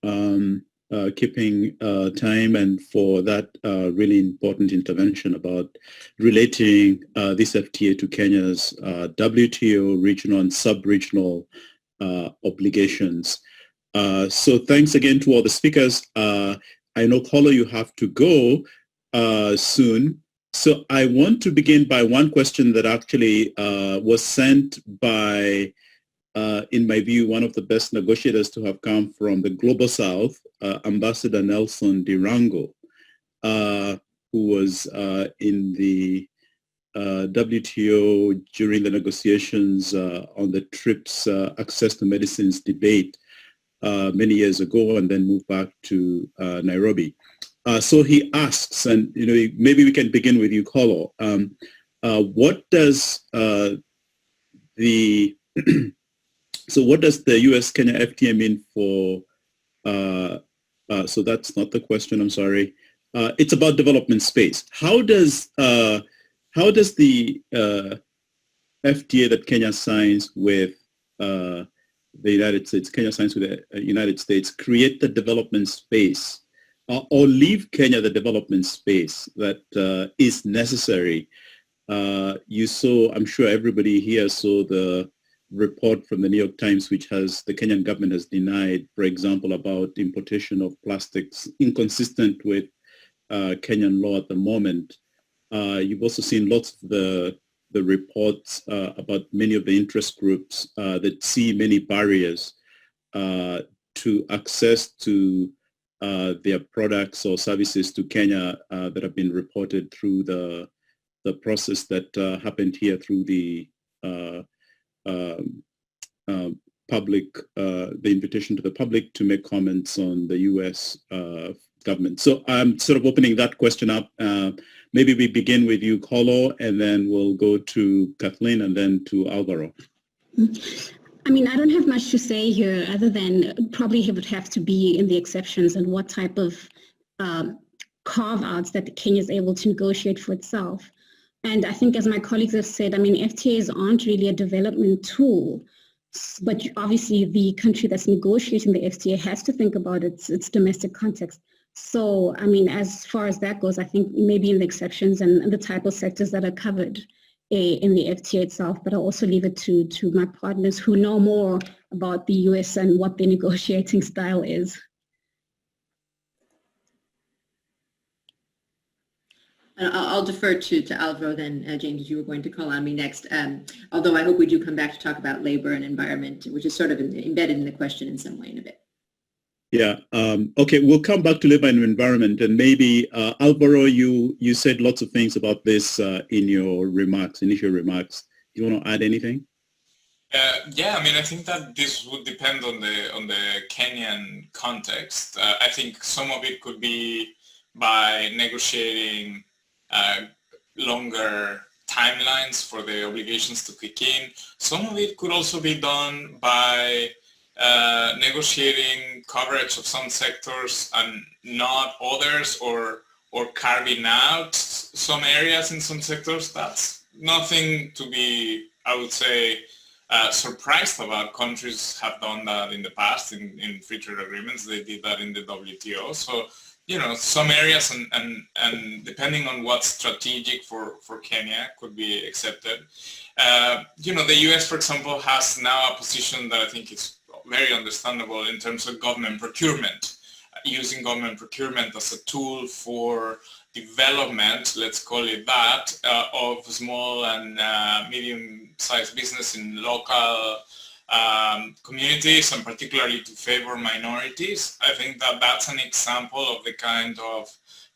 Speaker 1: keeping time and for that really important intervention about relating this FTA to Kenya's WTO regional and sub-regional obligations. So thanks again to all the speakers. I know, Kolo, you have to go soon. So I want to begin by one question that actually was sent by in my view, one of the best negotiators to have come from the Global South, Ambassador Nelson Dirango, who was in the WTO during the negotiations on the TRIPS access to medicines debate many years ago, and then moved back to Nairobi. So he asks, and maybe we can begin with you, Kolo. What does So what does the US-Kenya FTA mean for, so that's not the question, I'm sorry. It's about development space. How does the FTA that Kenya signs with the United States, United States, create the development space or leave Kenya the development space that is necessary? You saw, I'm sure everybody here saw the report from the New York Times, which has the Kenyan government has denied, for example, about importation of plastics inconsistent with Kenyan law at the moment. You've also seen lots of the reports about many of the interest groups that see many barriers to access to their products or services to Kenya that have been reported through the process that happened here through the the invitation to the public to make comments on the U.S. Government. So I'm sort of opening that question up. Maybe we begin with you, Kolo, and then we'll go to Kathleen and then to Alvaro.
Speaker 4: I mean, I don't have much to say here other than probably it would have to be in the exceptions and what type of carve-outs that Kenya is able to negotiate for itself. And I think, as my colleagues have said, I mean, FTAs aren't really a development tool, but obviously the country that's negotiating the FTA has to think about its domestic context. So, I mean, as far as that goes, I think maybe in the exceptions and the type of sectors that are covered in the FTA itself, but I'll also leave it to my partners who know more about the US and what their negotiating style is.
Speaker 2: I'll defer to Alvaro then, James, you were going to call on me next, although I hope we do come back to talk about labor and environment, which is sort of embedded in the question in some way in a bit.
Speaker 1: Yeah, okay, we'll come back to labor and environment, and maybe, Alvaro, you said lots of things about this in your initial remarks. Do you want to add anything?
Speaker 3: Yeah, I mean, I think that this would depend on the Kenyan context. I think some of it could be by negotiating longer timelines for the obligations to kick in. Some of it could also be done by negotiating coverage of some sectors and not others, or carving out some areas in some sectors. That's nothing to be, I would say, surprised about. Countries have done that in the past in free trade agreements. They did that in the WTO. So, some areas and depending on what's strategic for Kenya could be accepted. The US, for example, has now a position that I think is very understandable in terms of government procurement. using government procurement as a tool for development, let's call it that, of small and medium-sized business in local communities, and particularly to favor minorities. I think that that's an example of the kind of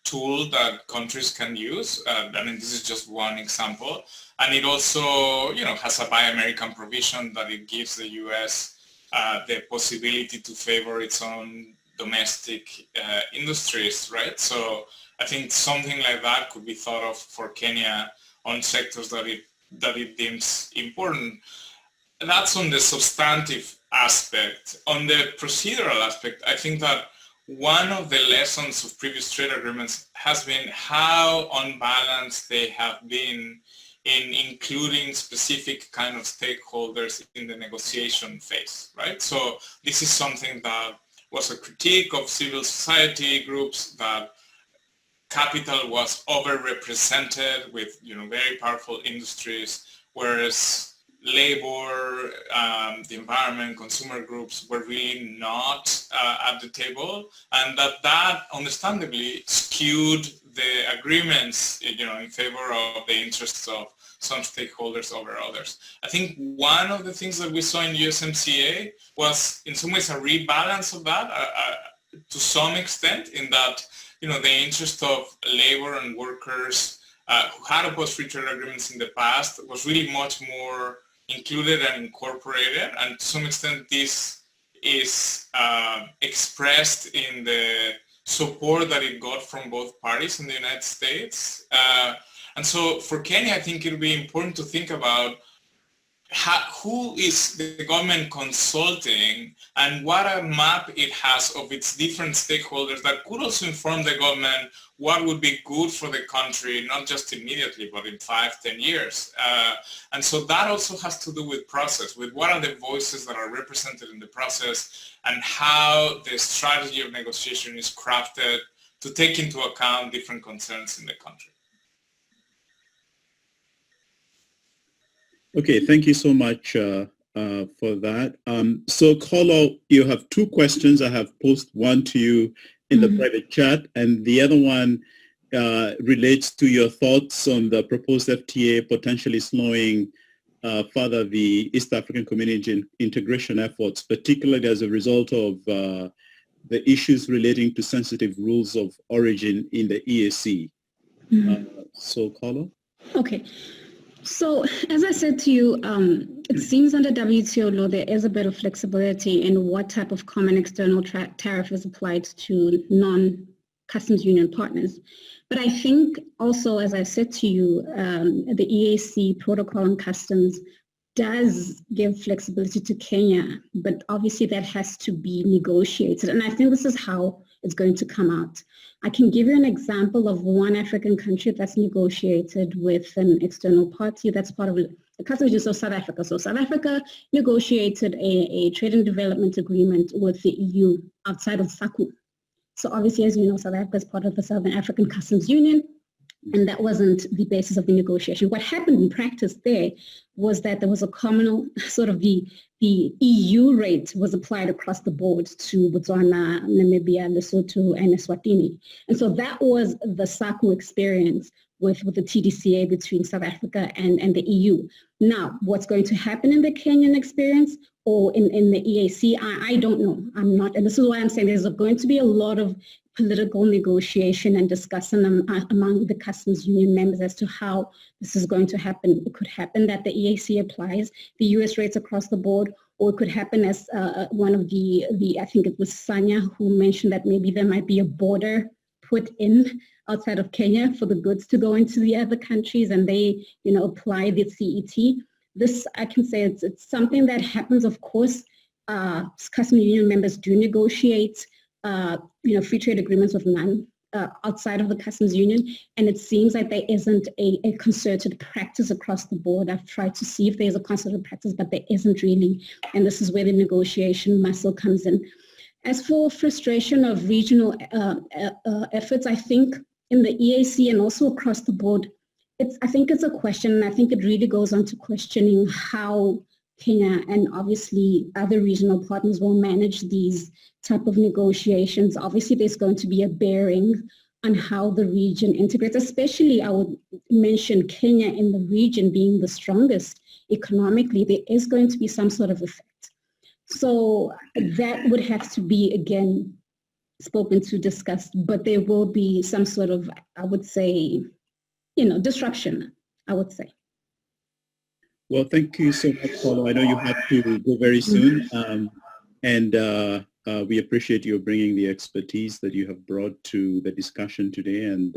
Speaker 3: tool that countries can use. I mean, this is just one example. And it also, you know, has a Buy American provision that it gives the US the possibility to favor its own domestic industries, right? So I think something like that could be thought of for Kenya on sectors that it deems important. That's on the substantive aspect. On the procedural aspect, I think that one of the lessons of previous trade agreements has been how unbalanced they have been in including specific kind of stakeholders in the negotiation phase, right? So this is something that was a critique of civil society groups, that capital was overrepresented with, you know, very powerful industries, whereas labor, the environment, consumer groups were really not at the table, and that understandably skewed the agreements, you know, in favor of the interests of some stakeholders over others. I think one of the things that we saw in Usmca was in some ways a rebalance of that to some extent, in that, you know, the interest of labor and workers who had opposed free trade agreements in the past was really much more included and incorporated, and to some extent this is expressed in the support that it got from both parties in the United States. And so for Kenya, I think it will be important to think about who is the government consulting and what a map it has of its different stakeholders that could also inform the government what would be good for the country, not just immediately, but in 5-10 years. And so that also has to do with process, with what are the voices that are represented in the process and how the strategy of negotiation is crafted to take into account different concerns in the country.
Speaker 1: Okay, thank you so much for that. So Kolo, you have two questions. I have posed one to you in the private chat, and the other one relates to your thoughts on the proposed FTA potentially slowing further the East African community integration efforts, particularly as a result of the issues relating to sensitive rules of origin in the EAC. So Kolo?
Speaker 4: Okay. So as I said to you, it seems under WTO law there is a bit of flexibility in what type of common external tariff is applied to non-customs union partners. But I think also, as I said to you, the EAC protocol on customs does give flexibility to Kenya, but obviously that has to be negotiated. And I think this is how it's going to come out. I can give you an example of one African country that's negotiated with an external party that's part of the customs union of South Africa. So South Africa negotiated a trade and development agreement with the EU outside of SACU. So obviously, as you know, South Africa is part of the Southern African Customs Union, and that wasn't the basis of the negotiation. What happened in practice there was that there was a communal sort of the EU rate was applied across the board to Botswana, Namibia, Lesotho, and Eswatini. And so that was the SACU experience with the TDCA between South Africa and the EU. Now, what's going to happen in the Kenyan experience or in the EAC, I don't know. I'm not, and this is why I'm saying there's going to be a lot of political negotiation and discussion among the customs union members as to how this is going to happen. It could happen that the EAC applies the US rates across the board, or it could happen as one of the I think it was Sanya who mentioned that maybe there might be a border put in outside of Kenya for the goods to go into the other countries, and they, you know, apply the CET. This, I can say, it's something that happens, of course. Customs union members do negotiate free trade agreements with none outside of the customs union, and it seems like there isn't a concerted practice across the board. I've tried to see if there's a concerted practice, but there isn't really, and this is where the negotiation muscle comes in. As for frustration of regional efforts, I think in the EAC and also across the board, I think it's a question, and I think it really goes on to questioning how Kenya and obviously other regional partners will manage these type of negotiations, obviously there's going to be a bearing on how the region integrates, especially I would mention Kenya in the region being the strongest economically, there is going to be some sort of effect. So that would have to be, again, spoken to, discussed, but there will be some sort of, I would say, disruption, I would say.
Speaker 1: Well, thank you so much, Paulo. I know you have to go very soon, and we appreciate you bringing the expertise that you have brought to the discussion today, and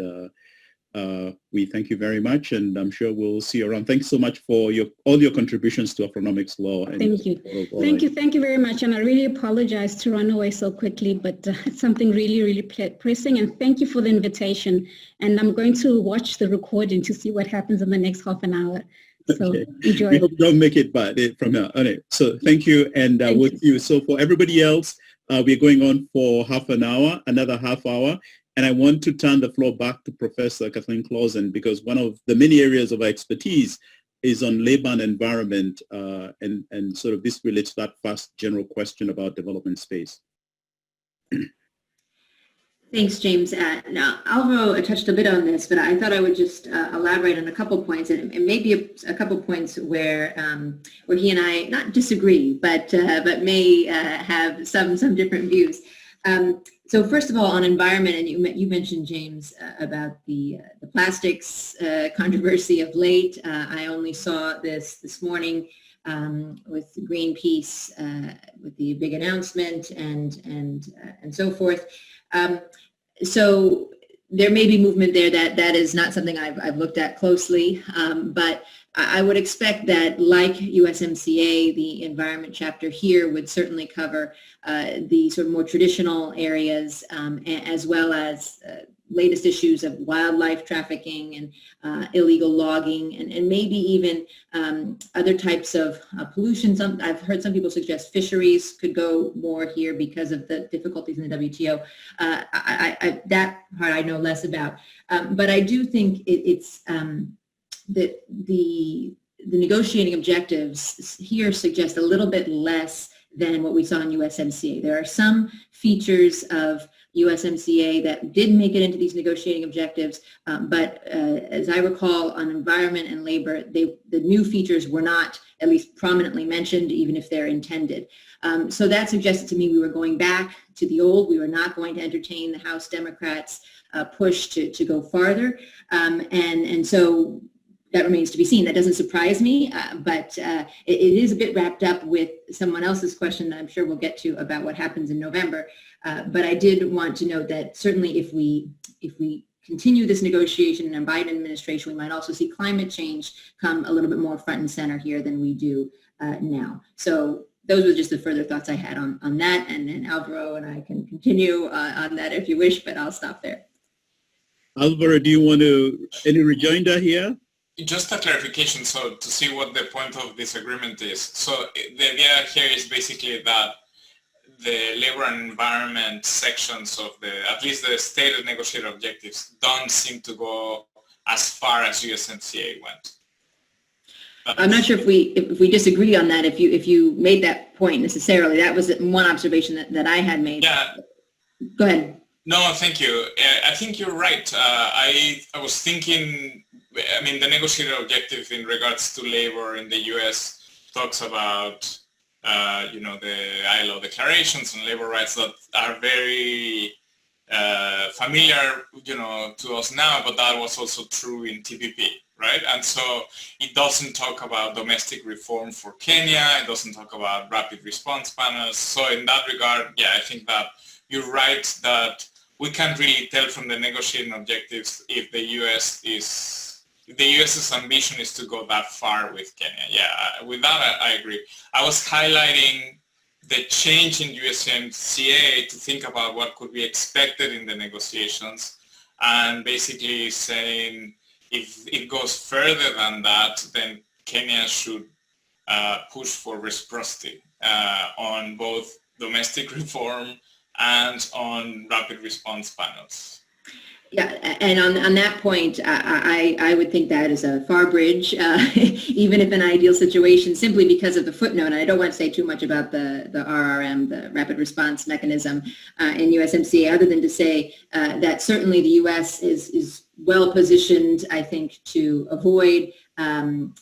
Speaker 1: we thank you very much, and I'm sure we'll see you around. Thanks so much for all your contributions to Afronomics law. And
Speaker 4: Thank you very much, and I really apologize to run away so quickly, but it's something really, really pressing, and thank you for the invitation, and I'm going to watch the recording to see what happens in the next half an hour. So
Speaker 1: okay.
Speaker 4: Enjoy.
Speaker 1: We hope you don't make it bad from now. Okay. So thank you, and we'll see you. So for everybody else, we're going on for another half hour, and I want to turn the floor back to Professor Kathleen Clausen, because one of the many areas of our expertise is on labor and environment, and sort of this relates to that first general question about development space.
Speaker 2: Thanks, James. Now, Alvaro touched a bit on this, but I thought I would just elaborate on a couple points, and maybe a couple points where he and I not disagree, but may have some different views. So first of all, on environment, and you mentioned, James, about the plastics controversy of late. I only saw this morning with Greenpeace, with the big announcement and so forth. So there may be movement there. That is not something I've looked at closely, but I would expect that, like USMCA, the environment chapter here would certainly cover the sort of more traditional areas, as well as latest issues of wildlife trafficking and illegal logging, and maybe even other types of pollution. I've heard some people suggest fisheries could go more here because of the difficulties in the WTO. That part I know less about, but I do think it's that the negotiating objectives here suggest a little bit less than what we saw in USMCA. There are some features of USMCA that did make it into these negotiating objectives, but as I recall, on environment and labor, the new features were not at least prominently mentioned, even if they're intended. So that suggested to me we were going back to the old. We were not going to entertain the House Democrats' push to go farther, and so that remains to be seen. That doesn't surprise me, but it is a bit wrapped up with someone else's question that I'm sure we'll get to about what happens in November. But I did want to note that certainly if we continue this negotiation in a Biden administration, we might also see climate change come a little bit more front and center here than we do now. So those were just the further thoughts I had on that, and then Alvaro and I can continue on that if you wish, but I'll stop there.
Speaker 1: Alvaro, do you want any rejoinder here?
Speaker 3: Just a clarification, so to see what the point of disagreement is. So the idea here is basically that the labor and environment sections of at least the stated negotiated objectives don't seem to go as far as USMCA went.
Speaker 2: I'm not sure if we disagree on that. If you made that point necessarily, that was one observation that I had made.
Speaker 3: Yeah.
Speaker 2: Go ahead.
Speaker 3: No, thank you. I think you're right. I was thinking, I mean, the negotiated objective in regards to labor in the U.S. talks about, the ILO declarations on labor rights that are very familiar, to us now, but that was also true in TPP, right? And so it doesn't talk about domestic reform for Kenya. It doesn't talk about rapid response panels. So in that regard, yeah, I think that you're right that we can't really tell from the negotiating objectives if the US's ambition is to go that far with Kenya. Yeah, with that I agree. I was highlighting the change in USMCA to think about what could be expected in the negotiations, and basically saying if it goes further than that, then Kenya should push for reciprocity on both domestic reform and on rapid response panels.
Speaker 2: Yeah, and on that point, I would think that is a far bridge, even if an ideal situation, simply because of the footnote. And I don't want to say too much about the RRM, the Rapid Response Mechanism in USMCA, other than to say that certainly the U.S. is well positioned, I think, to avoid the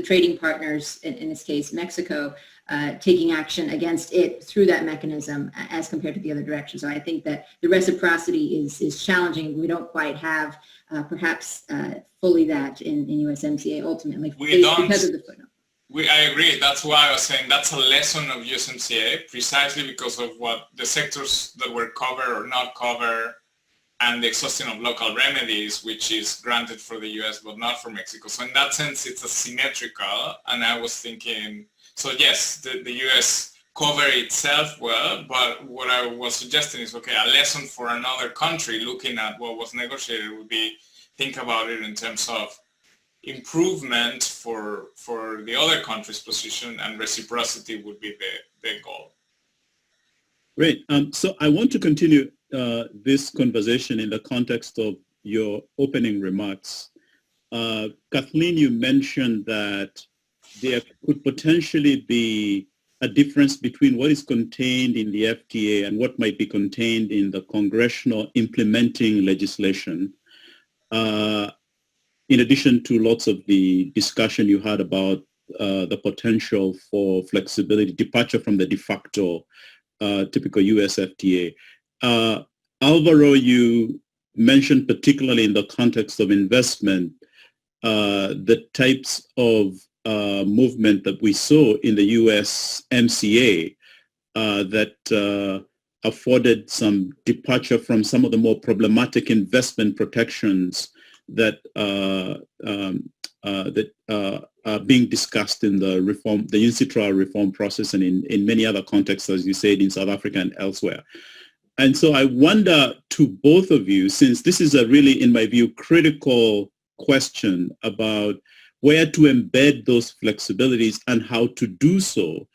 Speaker 2: trading partners, in this case Mexico, taking action against it through that mechanism as compared to the other direction. So I think that the reciprocity is challenging. We don't quite have perhaps fully that in USMCA ultimately because of the footnote.
Speaker 3: I agree. That's why I was saying that's a lesson of USMCA, precisely because of what the sectors that were covered or not covered, and the exhaustion of local remedies, which is granted for the US but not for Mexico. So in that sense, it's asymmetrical. And I was thinking, so yes, the US covered itself well, but what I was suggesting is, okay, a lesson for another country looking at what was negotiated would be, think about it in terms of improvement for the other country's position, and reciprocity would be the goal.
Speaker 1: Great. So I want to continue this conversation in the context of your opening remarks. Kathleen, you mentioned that there could potentially be a difference between what is contained in the FTA and what might be contained in the congressional implementing legislation. In addition to lots of the discussion you had about the potential for flexibility, departure from the de facto typical US FTA. Alvaro, you mentioned particularly in the context of investment, the types of movement that we saw in the USMCA that afforded some departure from some of the more problematic investment protections that are being discussed in the reform, the UNCITRAL reform process, and in many other contexts, as you said, in South Africa and elsewhere. And so I wonder to both of you, since this is a really, in my view, critical question about where to embed those flexibilities and how to do so,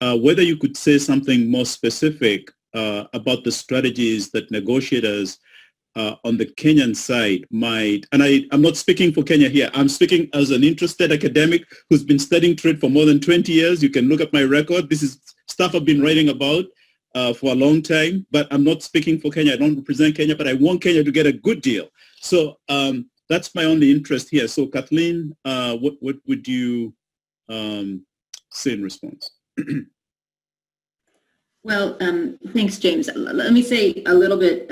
Speaker 1: whether you could say something more specific about the strategies that negotiators on the Kenyan side might, and I'm not speaking for Kenya here, I'm speaking as an interested academic who's been studying trade for more than 20 years. You can look at my record. This is stuff I've been writing about for a long time, but I'm not speaking for Kenya. I don't represent Kenya, but I want Kenya to get a good deal. So that's my only interest here. So Kathleen, what would you say in response?
Speaker 2: Well, thanks, James. Let me say a little bit,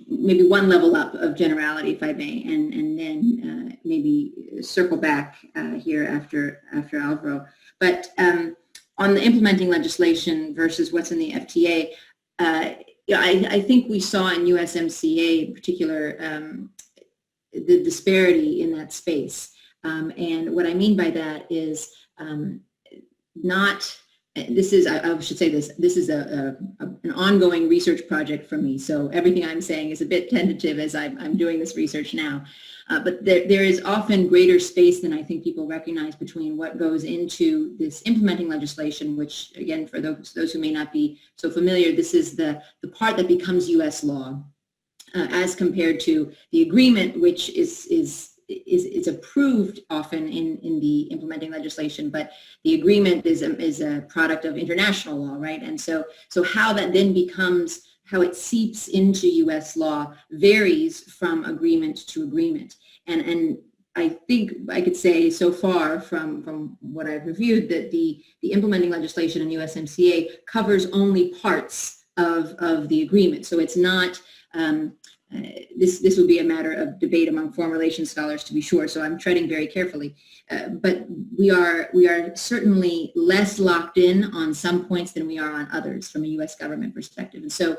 Speaker 2: maybe one level up of generality, if I may, and then maybe circle back here after Alvaro. But on the implementing legislation versus what's in the FTA, I think we saw in USMCA in particular the disparity in that space. And what I mean by that is not... This is, I should say this is an ongoing research project for me. So everything I'm saying is a bit tentative as I'm doing this research now. But there is often greater space than I think people recognize between what goes into this implementing legislation, which again, for those who may not be so familiar, this is the part that becomes US law as compared to the agreement, which is approved often in the implementing legislation, but the agreement is a product of international law, right? And so how that then becomes, how it seeps into U.S. law varies from agreement to agreement. And I think I could say so far from what I've reviewed that the implementing legislation in USMCA covers only parts of the agreement. So it's not, this would be a matter of debate among foreign relations scholars, to be sure, so I'm treading very carefully. But we are certainly less locked in on some points than we are on others from a U.S. government perspective. And so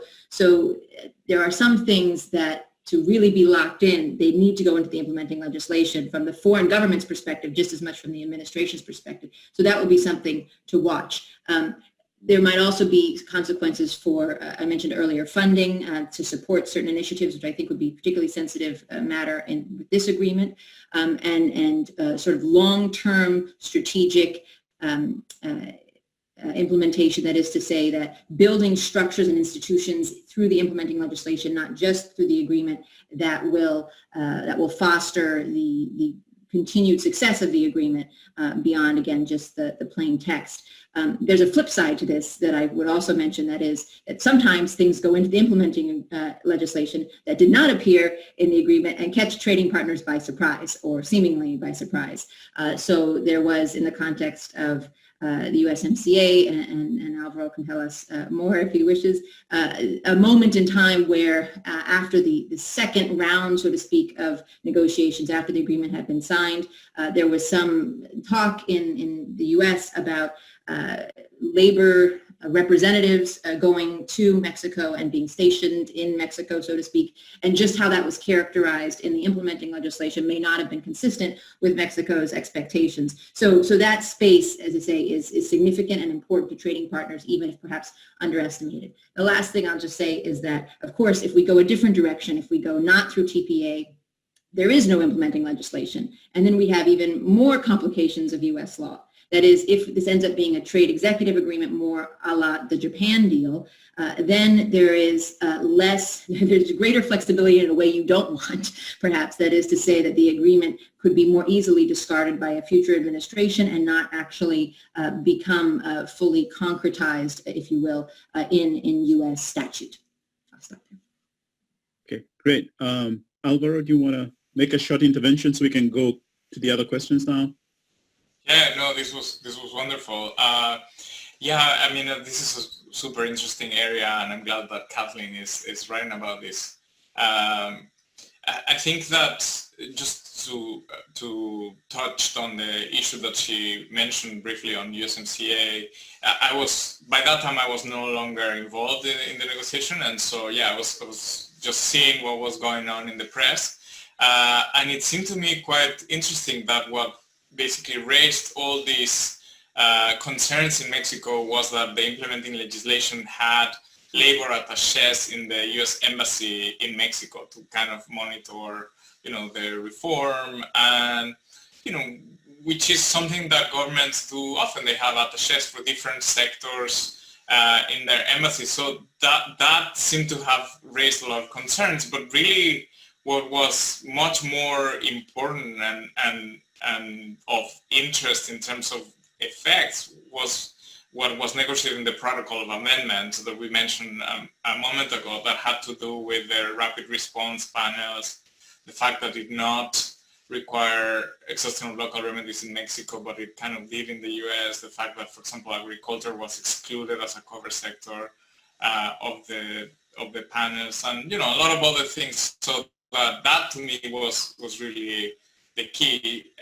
Speaker 2: there are some things that to really be locked in, they need to go into the implementing legislation from the foreign government's perspective, just as much from the administration's perspective. So that would be something to watch. There might also be consequences for, I mentioned earlier, funding to support certain initiatives, which I think would be particularly sensitive matter with this agreement, and sort of long-term strategic implementation, that is to say that building structures and institutions through the implementing legislation, not just through the agreement, that will foster the continued success of the agreement beyond, again, just the plain text. There's a flip side to this that I would also mention, that is that sometimes things go into the implementing legislation that did not appear in the agreement and catch trading partners by surprise, or seemingly by surprise. So there was, in the context of the USMCA, and Alvaro can tell us more if he wishes, a moment in time where after the second round, so to speak, of negotiations, after the agreement had been signed, there was some talk in the US about labor representatives going to Mexico and being stationed in Mexico, so to speak, and just how that was characterized in the implementing legislation may not have been consistent with Mexico's expectations. So that space, as I say, is significant and important to trading partners, even if perhaps underestimated. The last thing I'll just say is that, of course, if we go a different direction, if we go not through TPA, there is no implementing legislation. And then we have even more complications of US law. That is, if this ends up being a trade executive agreement more a la the Japan deal, then there is there's greater flexibility in a way you don't want, perhaps. That is to say that the agreement could be more easily discarded by a future administration and not actually become fully concretized, if you will, in U.S. statute. I'll stop there.
Speaker 1: Okay, great. Alvaro, do you want to make a short intervention so we can go to the other questions now?
Speaker 3: Yeah, no, this was wonderful. Yeah, I mean, this is a super interesting area, and I'm glad that Kathleen is writing about this. I think that just to touch on the issue that she mentioned briefly on USMCA, by that time I was no longer involved in the negotiation, and so yeah, I was just seeing what was going on in the press, and it seemed to me quite interesting that what basically raised all these concerns in Mexico was that the implementing legislation had labor attachés in the U.S. Embassy in Mexico to kind of monitor, the reform, and, which is something that governments do often. They have attachés for different sectors in their embassy. So that seemed to have raised a lot of concerns, but really what was much more important and of interest in terms of effects was what was negotiated in the protocol of amendments that we mentioned a moment ago, that had to do with the rapid response panels, the fact that it did not require exhaustion of local remedies in Mexico, but it kind of did in the US, the fact that, for example, agriculture was excluded as a cover sector of the panels, and a lot of other things. So that to me was really the key,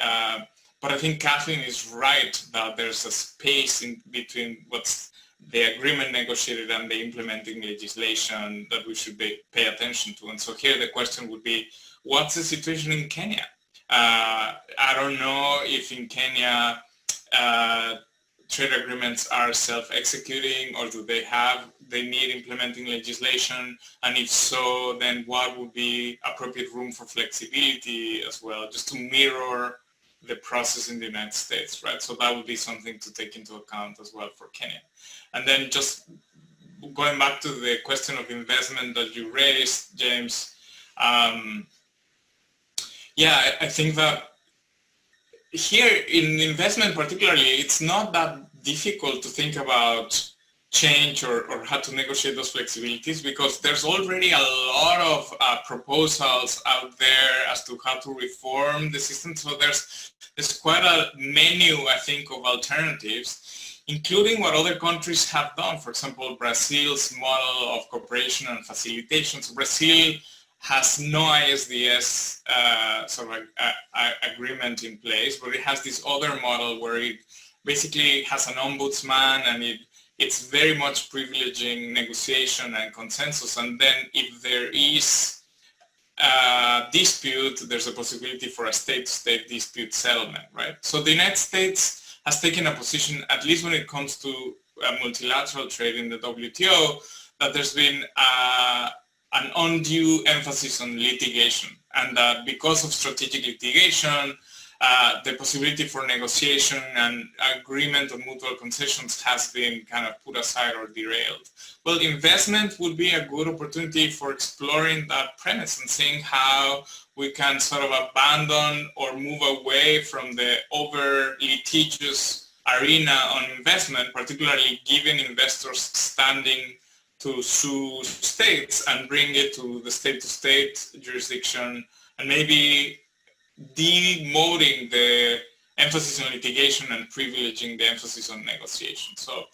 Speaker 3: but I think Kathleen is right that there's a space in between what's the agreement negotiated and the implementing legislation that we should pay attention to. And so here the question would be, what's the situation in Kenya? I don't know if in Kenya trade agreements are self-executing, or do they need implementing legislation? And if so, then what would be appropriate room for flexibility as well, just to mirror the process in the United States, right? So that would be something to take into account as well for Kenya. And then just going back to the question of investment that you raised, James, yeah, I think that here in investment particularly, it's not that difficult to think about change or how to negotiate those flexibilities, because there's already a lot of proposals out there as to how to reform the system. So there's quite a menu, I think, of alternatives, including what other countries have done. For example, Brazil's model of cooperation and facilitation. So Brazil has no ISDS agreement in place, but it has this other model where it basically has an ombudsman, and it's very much privileging negotiation and consensus. And then if there is a dispute, there's a possibility for a state-to-state dispute settlement, right? So the United States has taken a position, at least when it comes to multilateral trade in the WTO, that there's been an undue emphasis on litigation, and that because of strategic litigation, the possibility for negotiation and agreement on mutual concessions has been kind of put aside or derailed. Well, investment would be a good opportunity for exploring that premise and seeing how we can sort of abandon or move away from the over litigious arena on investment, particularly giving investors standing to sue states and bring it to the state-to-state jurisdiction, and maybe demoting the emphasis on litigation and privileging the emphasis on negotiation. So,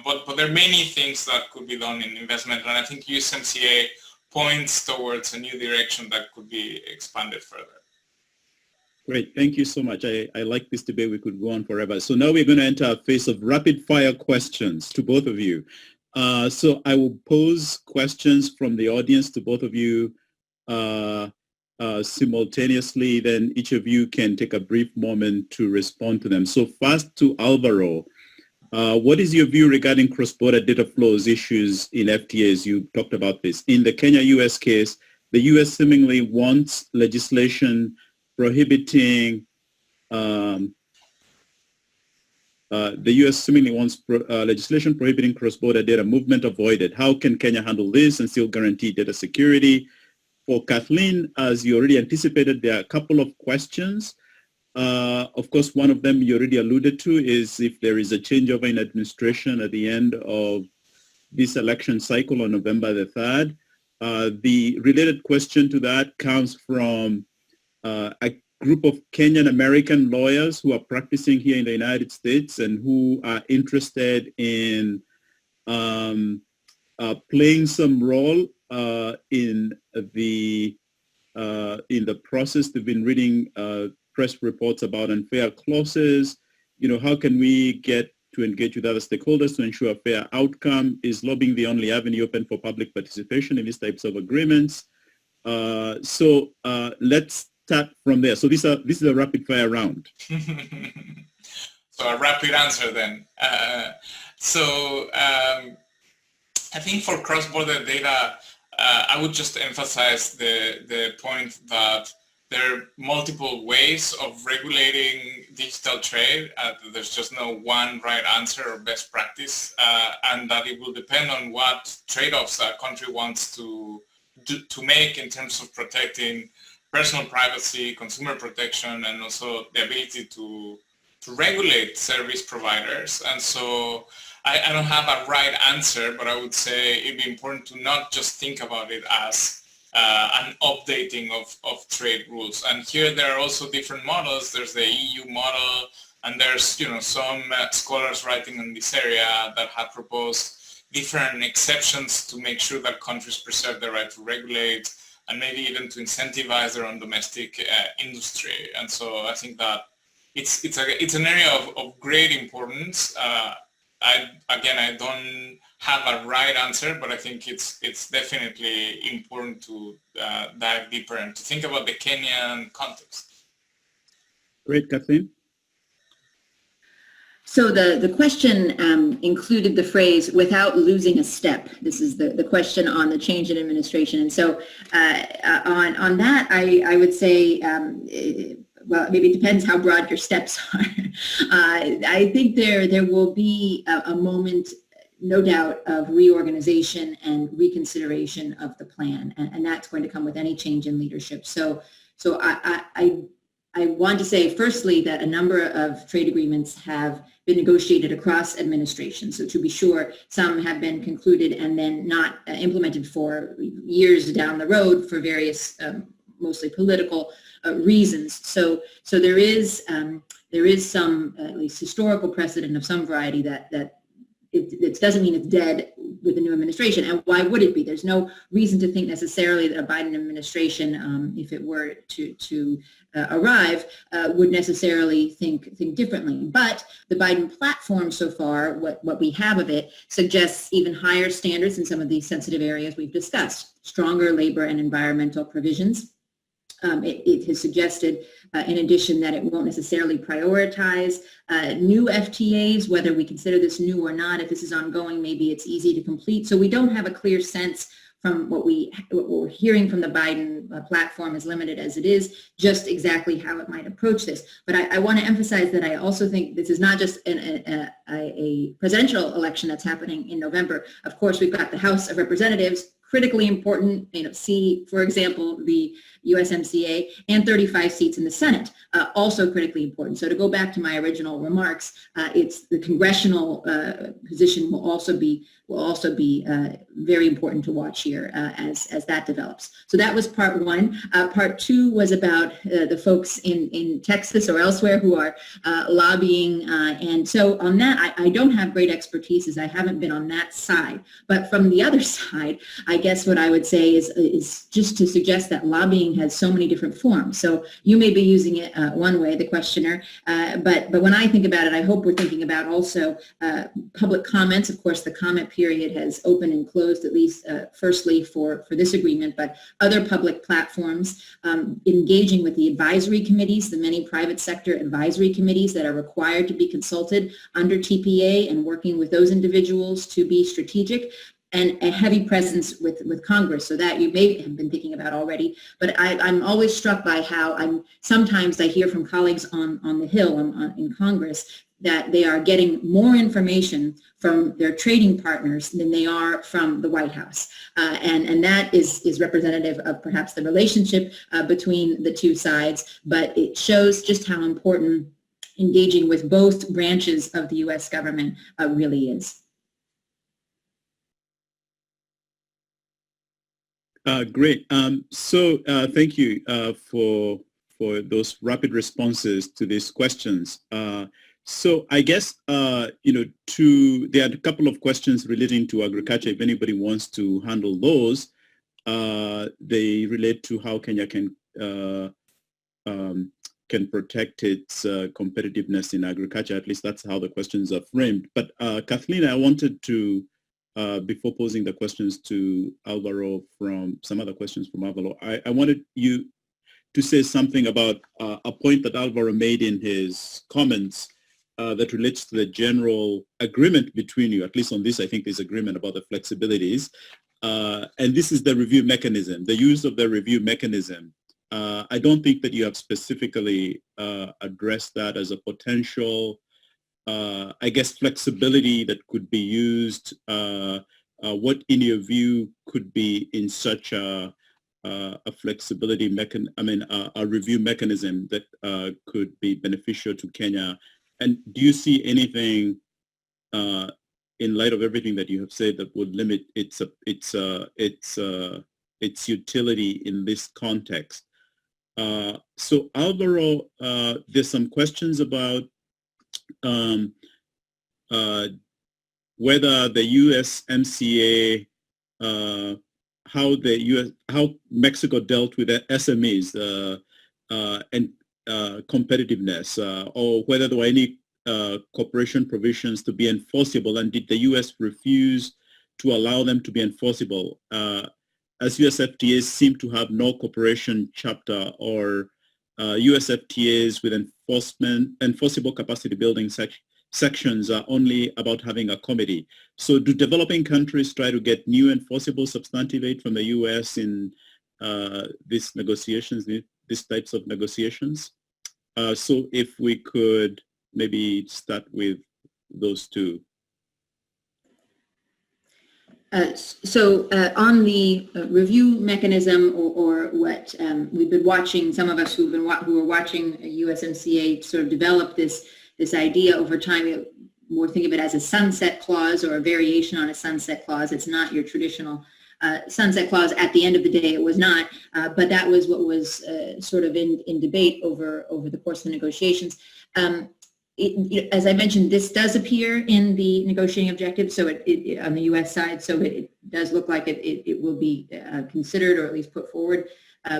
Speaker 3: but there are many things that could be done in investment, and I think USMCA points towards a new direction that could be expanded further.
Speaker 1: Great, thank you so much. I like this debate. We could go on forever. So now we're going to enter a phase of rapid fire questions to both of you. So I will pose questions from the audience to both of you simultaneously, then each of you can take a brief moment to respond to them. So first to Alvaro, what is your view regarding cross-border data flows issues in FTAs? You talked about this. In the Kenya-US case, the US seemingly wants legislation prohibiting, legislation prohibiting cross-border data movement avoided. How can Kenya handle this and still guarantee data security? For Kathleen, as you already anticipated, there are a couple of questions. Of course, one of them you already alluded to is if there is a changeover in administration at the end of this election cycle on November the 3rd. The related question to that comes from a group of Kenyan American lawyers who are practicing here in the United States and who are interested in playing some role in the process. They've been reading press reports about unfair clauses. How can we get to engage with other stakeholders to ensure a fair outcome? Is lobbying the only avenue open for public participation in these types of agreements? So let's start from there. So this is a rapid fire round.
Speaker 3: So a rapid answer then. I think for cross-border data, I would just emphasize the point that there are multiple ways of regulating digital trade. There's just no one right answer or best practice, and that it will depend on what trade-offs a country wants to make in terms of protecting personal privacy, consumer protection, and also the ability to regulate service providers. And so I don't have a right answer, but I would say it'd be important to not just think about it as an updating of trade rules. And here there are also different models. There's the EU model, and there's some scholars writing in this area that have proposed different exceptions to make sure that countries preserve the right to regulate and maybe even to incentivize their own domestic industry. And so I think that it's an area of great importance. I don't have a right answer, but I think it's definitely important to dive deeper and to think about the Kenyan context.
Speaker 1: Great, Kathleen.
Speaker 2: So the question included the phrase "without losing a step." This is the question on the change in administration, and so on that, I would say. Well, maybe it depends how broad your steps are. I think there will be a moment, no doubt, of reorganization and reconsideration of the plan, and that's going to come with any change in leadership. So I want to say, firstly, that a number of trade agreements have been negotiated across administrations. So to be sure, some have been concluded and then not implemented for years down the road for various, mostly political reasons. So there is some at least historical precedent of some variety that it doesn't mean it's dead with the new administration. And why would it be? There's no reason to think necessarily that a Biden administration, if it were to arrive, would necessarily think differently. But the Biden platform so far, what we have of it, suggests even higher standards in some of these sensitive areas we've discussed, stronger labor and environmental provisions. It has suggested, in addition, that it won't necessarily prioritize new FTAs, whether we consider this new or not. If this is ongoing, maybe it's easy to complete. So we don't have a clear sense from what we're hearing from the Biden platform, as limited as it is, just exactly how it might approach this. But I want to emphasize that I also think this is not just a presidential election that's happening in November. Of course, we've got the House of Representatives, critically important, see, for example, the USMCA, and 35 seats in the Senate, also critically important. So to go back to my original remarks, it's the congressional position will also be very important to watch here as that develops. So that was part one. Part two was about the folks in Texas or elsewhere who are lobbying. And so on that, I don't have great expertise, as I haven't been on that side. But from the other side, I guess what I would say is just to suggest that lobbying has so many different forms. So you may be using it one way, the questioner, but when I think about it, I hope we're thinking about also public comments. Of course, the comment period has opened and closed, at least firstly for this agreement, but other public platforms, engaging with the advisory committees, the many private sector advisory committees that are required to be consulted under TPA, and working with those individuals to be strategic, and a heavy presence with Congress, so that you may have been thinking about already. But I'm always struck by how sometimes I hear from colleagues on the Hill in Congress that they are getting more information from their trading partners than they are from the White House. And that is representative of perhaps the relationship between the two sides, but it shows just how important engaging with both branches of the U.S. government really is.
Speaker 1: Great. So thank you for those rapid responses to these questions. So I guess, there are a couple of questions relating to agriculture. If anybody wants to handle those, they relate to how Kenya can protect its competitiveness in agriculture. At least that's how the questions are framed. But Kathleen, I wanted to, before posing the questions to Alvaro, from some other questions from Alvaro, I wanted you to say something about a point that Alvaro made in his comments that relates to the general agreement between you. At least on this, I think there's agreement about the flexibilities. And this is the review mechanism, the use of the review mechanism. I don't think that you have specifically addressed that as a potential flexibility that could be used. What, in your view, could be in such a flexibility a review mechanism that could be beneficial to Kenya? And do you see anything in light of everything that you have said that would limit its utility in this context? So Alvaro, there's some questions about whether the USMCA, how Mexico dealt with the SMEs and competitiveness, or whether there were any cooperation provisions to be enforceable, and did the U.S. refuse to allow them to be enforceable, as U.S. FTAs seem to have no cooperation chapter, or U.S. FTAs with enforceable capacity building sections are only about having a committee. So do developing countries try to get new enforceable substantive aid from the U.S. in these negotiations, these types of negotiations? So if we could maybe start with those two.
Speaker 2: So on the review mechanism, or what we've been watching, some of us who were watching USMCA sort of develop this idea over time, we're thinking of it as a sunset clause or a variation on a sunset clause. It's not your traditional sunset clause. At the end of the day, it was not, but that was what was sort of in debate over the course of the negotiations. As I mentioned, this does appear in the negotiating objective, so it on the U.S. side, so it does look like it will be considered, or at least put forward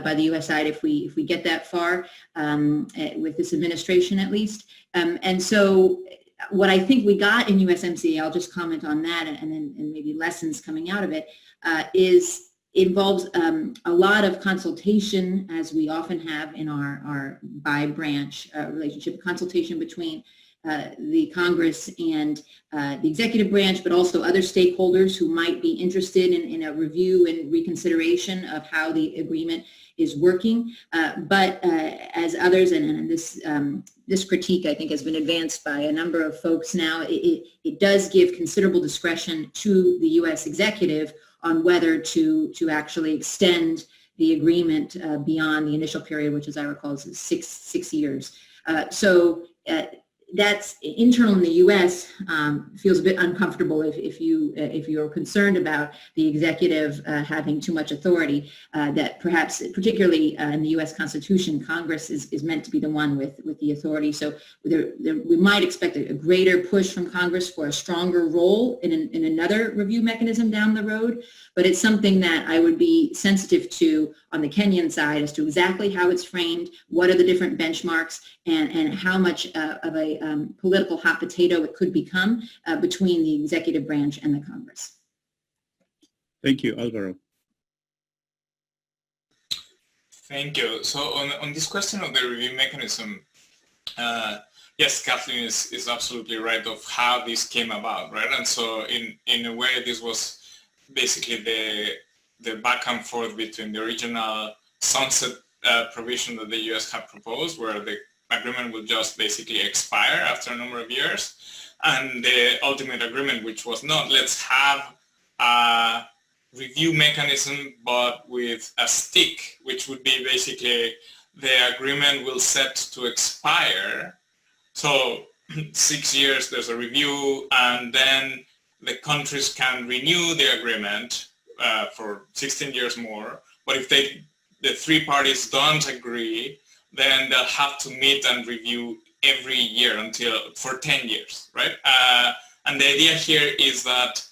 Speaker 2: by the U.S. side if we get that far with this administration, at least. And so what I think we got in USMCA, I'll just comment on that, and then maybe lessons coming out of it, involves a lot of consultation, as we often have in our by-branch relationship, consultation between the Congress and the executive branch, but also other stakeholders who might be interested in a review and reconsideration of how the agreement is working. But as others, and this critique I think has been advanced by a number of folks now, it does give considerable discretion to the U.S. executive on whether to actually extend the agreement beyond the initial period, which, as I recall, is six years. So that's internal in the U.S. Feels a bit uncomfortable if you're concerned about the executive having too much authority. That perhaps, particularly in the U.S. Constitution, Congress is meant to be the one with the authority. So we might expect a greater push from Congress for a stronger role in another review mechanism down the road. But it's something that I would be sensitive to on the Kenyan side as to exactly how it's framed, what are the different benchmarks, and how much of a political hot potato it could become between the executive branch and the Congress.
Speaker 1: Thank you, Alvaro.
Speaker 3: Thank you. So on this question of the review mechanism, yes, Kathleen is absolutely right of how this came about, right? And so in a way, this was basically the back and forth between the original sunset provision that the US had proposed, where the agreement will just basically expire after a number of years, and the ultimate agreement, which was not, let's have a review mechanism, but with a stick, which would be basically the agreement will set to expire. So 6 years, there's a review, and then the countries can renew the agreement for 16 years more. But if the three parties don't agree, then they'll have to meet and review every year for 10 years, right? And the idea here is that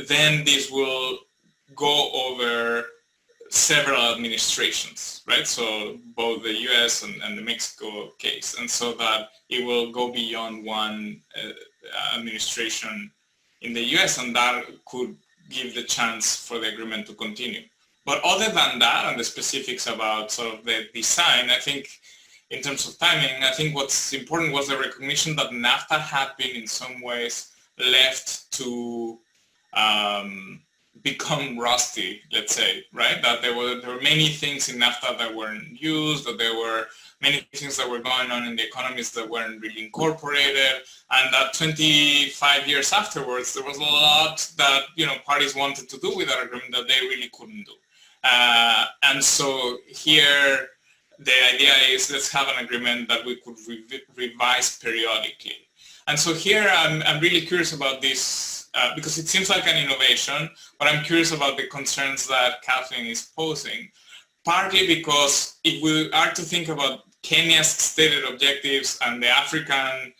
Speaker 3: then this will go over several administrations, right? So both the US and the Mexico case, and so that it will go beyond one administration in the US, and that could give the chance for the agreement to continue. But other than that, and the specifics about sort of the design, I think in terms of timing, I think what's important was the recognition that NAFTA had been in some ways left to become rusty, let's say, right? That there were many things in NAFTA that weren't used, that there were many things that were going on in the economies that weren't really incorporated, and that 25 years afterwards, there was a lot that, parties wanted to do with that agreement that they really couldn't do. And so here, the idea is let's have an agreement that we could revise periodically. And so here, I'm really curious about this because it seems like an innovation, but I'm curious about the concerns that Kathleen is posing, partly because if we are to think about Kenya's stated objectives and the African,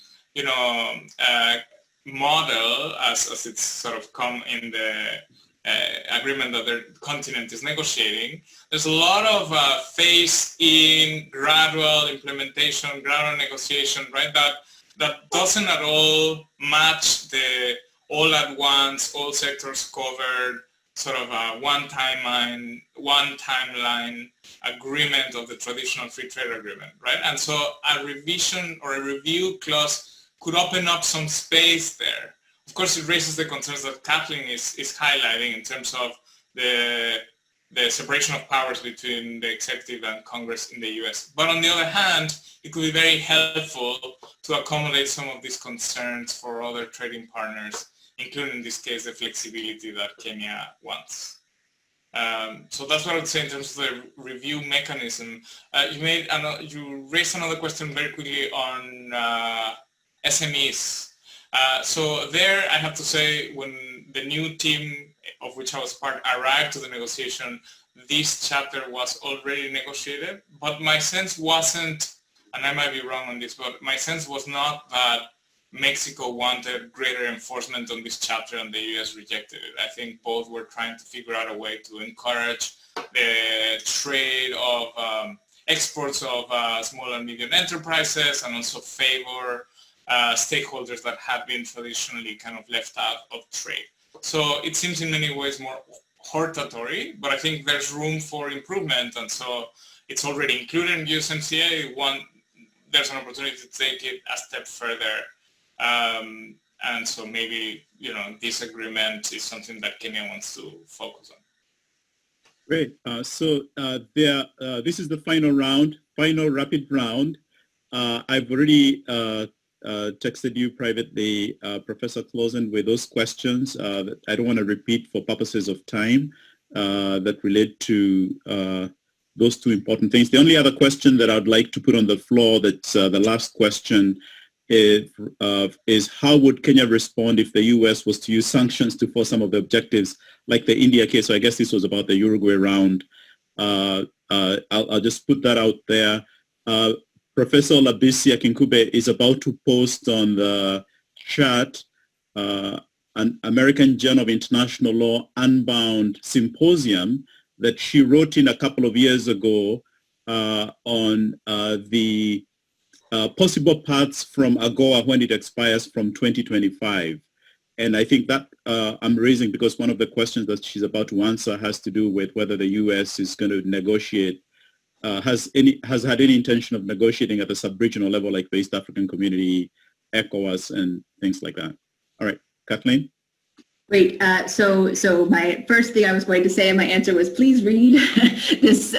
Speaker 3: model as it's sort of come in the agreement that the continent is negotiating, there's a lot of phased-in, gradual implementation, gradual negotiation, right? That doesn't at all match the all at once, all sectors covered, sort of a one timeline agreement of the traditional free trade agreement, right? And so a revision or a review clause could open up some space there. Of course, it raises the concerns that Kathleen is highlighting in terms of the separation of powers between the executive and Congress in the US. But on the other hand, it could be very helpful to accommodate some of these concerns for other trading partners, including in this case the flexibility that Kenya wants. So that's what I would say in terms of the review mechanism. You raised another question very quickly on SMEs. So there I have to say, when the new team of which I was part arrived to the negotiation, this chapter was already negotiated, but my sense wasn't, and I might be wrong on this, but my sense was not that Mexico wanted greater enforcement on this chapter and the US rejected it. I think both were trying to figure out a way to encourage the trade of exports of small and medium enterprises, and also favor stakeholders that have been traditionally kind of left out of trade. So it seems in many ways more hortatory, but I think there's room for improvement, and so it's already included in USMCA. There's an opportunity to take it a step further And so maybe, this agreement is something that Kenya wants to focus on.
Speaker 1: Great. This is the final rapid round. I've already texted you privately, Professor Clausen, with those questions that I don't want to repeat for purposes of time that relate to those two important things. The only other question that I'd like to put on the floor, that's the last question, is how would Kenya respond if the U.S. was to use sanctions to force some of the objectives, like the India case? So I guess this was about the Uruguay round. I'll just put that out there. Professor Labisi Akinkube is about to post on the chat an American Journal of International Law Unbound symposium that she wrote in a couple of years ago on the possible paths from AGOA when it expires from 2025. And I think that I'm raising because one of the questions that she's about to answer has to do with whether the U.S. is going to negotiate, has had any intention of negotiating at the sub-regional level like the East African Community, ECOWAS, and things like that. All right, Kathleen?
Speaker 2: Great. So my first thing I was going to say in my answer was, please read this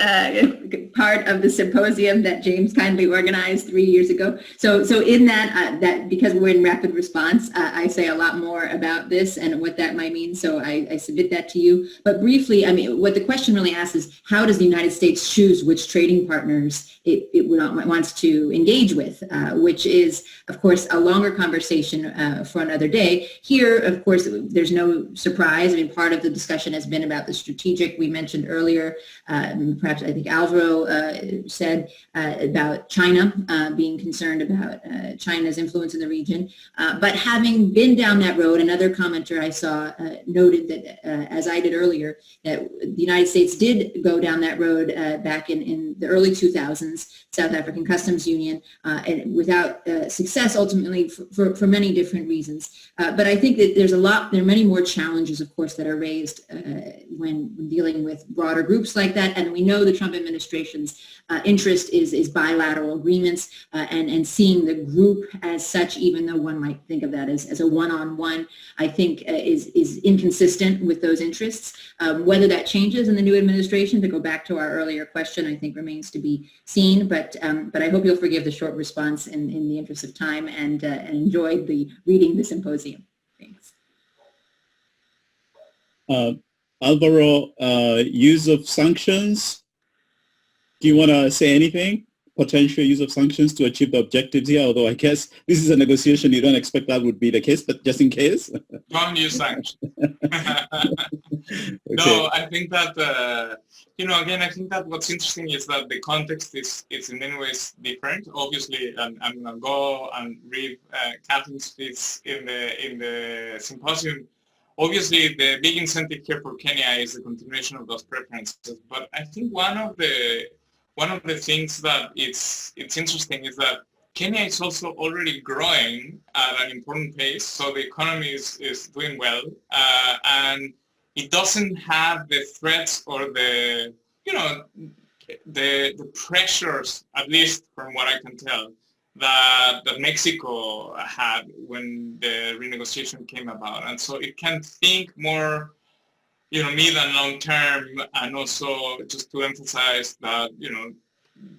Speaker 2: part of the symposium that James kindly organized 3 years ago. So in that because we're in rapid response, I say a lot more about this and what that might mean. So I submit that to you. But briefly, I mean, what the question really asks is, how does the United States choose which trading partners it wants to engage with, which is, of course, a longer conversation for another day. Here, of course, there's no surprise. I mean, part of the discussion has been about the strategic. We mentioned earlier, perhaps I think Alvaro said about China, being concerned about China's influence in the region. But having been down that road, another commenter I saw noted that, as I did earlier, that the United States did go down that road back in the early 2000s, South African Customs Union, and without success ultimately for many different reasons. But I think that there are many more challenges, of course, that are raised when dealing with broader groups like that. And we know the Trump administration's interest is bilateral agreements and seeing the group as such, even though one might think of that as a one-on-one, I think is inconsistent with those interests. Whether that changes in the new administration, to go back to our earlier question, I think remains to be seen. But I hope you'll forgive the short response in the interest of time and enjoyed reading the symposium. Thanks.
Speaker 1: Alvaro, use of sanctions. Do you want to say anything? Potential use of sanctions to achieve the objectives here, although I guess this is a negotiation, you don't expect that would be the case, but just in case.
Speaker 3: Don't use sanctions.
Speaker 1: Okay.
Speaker 3: No, I think that, again, I think that what's interesting is that the context is in many ways different. Obviously, I'm going to go and read Kathleen's speech in the symposium. Obviously, the big incentive here for Kenya is the continuation of those preferences. But I think one of the things that it's interesting is that Kenya is also already growing at an important pace. So the economy is doing well, and it doesn't have the threats or the pressures, at least from what I can tell, that Mexico had when the renegotiation came about. And so it can think more, mid and long term, and also just to emphasize that,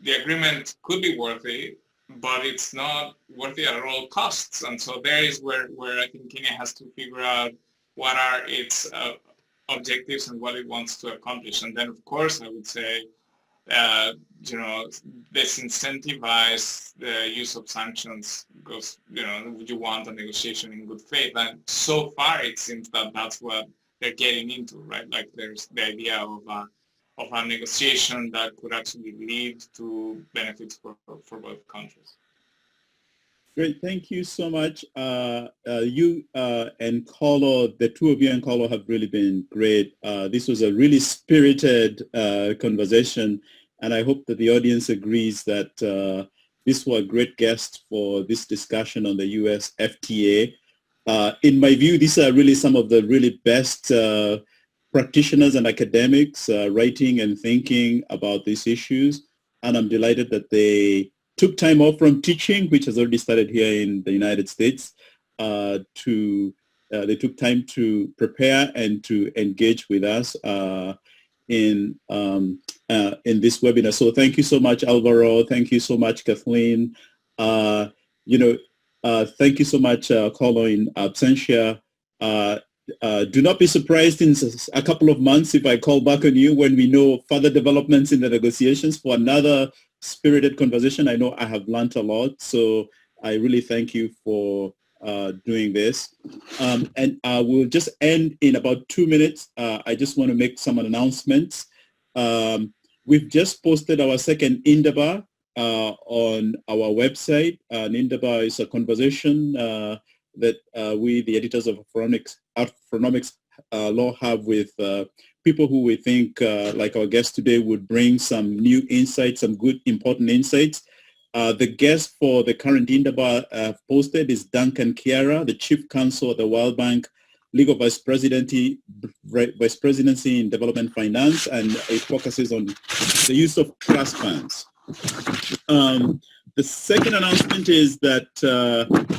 Speaker 3: the agreement could be worthy, but it's not worthy at all costs. And so there is where I think Kenya has to figure out what are its objectives and what it wants to accomplish. And then, of course, I would say, disincentivize the use of sanctions because, you want a negotiation in good faith. And so far, it seems that that's what they're getting into, right? Like there's the idea of a negotiation that could actually lead to benefits for both countries.
Speaker 1: Great, thank you so much. You and Carlo, the two of you and Carlo have really been great. This was a really spirited conversation, and I hope that the audience agrees that this was a great guest for this discussion on the US FTA. In my view, these are really some of the really best practitioners and academics writing and thinking about these issues, and I'm delighted that they took time off from teaching, which has already started here in the United States, they took time to prepare and to engage with us in this webinar. So thank you so much, Alvaro. Thank you so much, Kathleen. Thank you so much, Carlo in absentia. Do not be surprised in a couple of months if I call back on you when we know further developments in the negotiations for another spirited conversation. I know I have learned a lot, so I really thank you for doing this. And we'll just end in about 2 minutes. I just want to make some announcements. We've just posted our second Indaba on our website. An Indaba is a conversation that we, the editors of Afronomics Law, have with people who we think, like our guest today, would bring some new insights, some good, important insights. The guest for the current Indaba posted is Duncan Chiara, the Chief Counsel at the World Bank, Legal Vice Presidency in Development Finance, and it focuses on the use of trust funds. The second announcement is that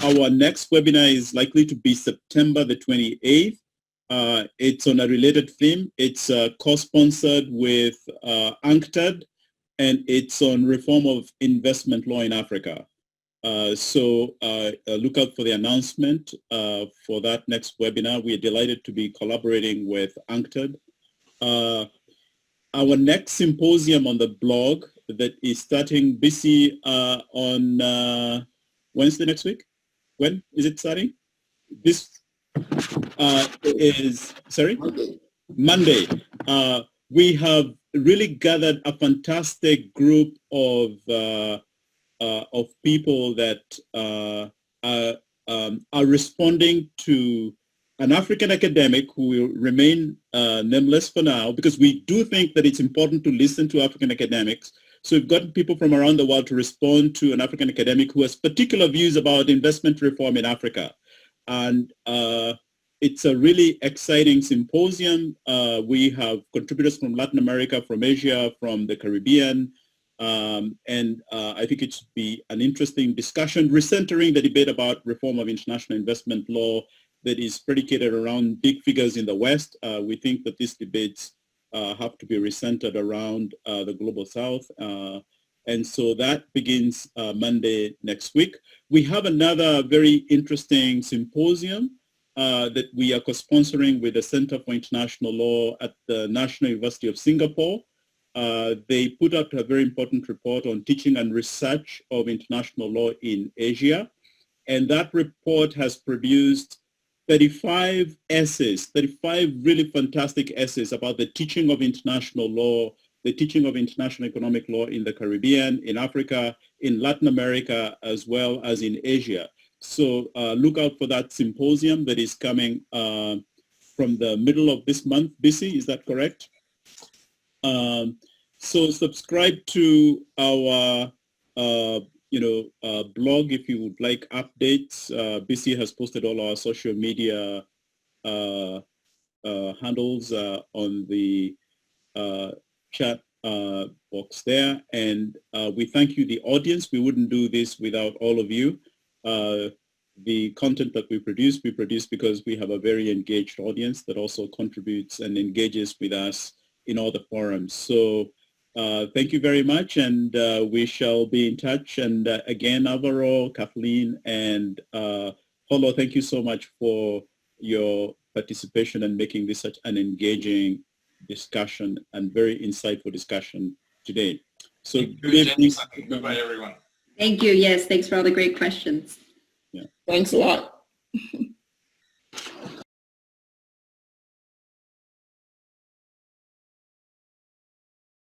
Speaker 1: our next webinar is likely to be September the 28th. It's on a related theme. It's co-sponsored with UNCTAD, and it's on reform of investment law in Africa. So look out for the announcement for that next webinar. We are delighted to be collaborating with UNCTAD. Our next symposium on the blog that is starting BC on Wednesday next week. When is it starting? This is, sorry? Monday. We have really gathered a fantastic group of people that are responding to an African academic who will remain nameless for now, because we do think that it's important to listen to African academics. So we've gotten people from around the world to respond to an African academic who has particular views about investment reform in Africa. And it's a really exciting symposium. We have contributors from Latin America, from Asia, from the Caribbean, and I think it should be an interesting discussion, recentering the debate about reform of international investment law that is predicated around big figures in the West. We think that these debates have to be recentered around the Global South. And so that begins Monday next week. We have another very interesting symposium that we are co-sponsoring with the Center for International Law at the National University of Singapore. They put out a very important report on teaching and research of international law in Asia. And that report has produced 35 essays, 35 really fantastic essays about the teaching of international law, the teaching of international economic law in the Caribbean, in Africa, in Latin America, as well as in Asia. So look out for that symposium that is coming from the middle of this month. BC, is that correct? So subscribe to our blog if you would like updates. BC has posted all our social media handles on the chat box there. And we thank you, the audience. We wouldn't do this without all of you. The content that we produce because we have a very engaged audience that also contributes and engages with us in all the forums. So thank you very much, and we shall be in touch. And again, Alvaro, Kathleen, and Paulo, thank you so much for your participation and making this such an engaging discussion and very insightful discussion today. So good evening.
Speaker 3: Goodbye, everyone.
Speaker 2: Thank you. Yes, thanks for all the great questions.
Speaker 5: Yeah. Thanks a lot.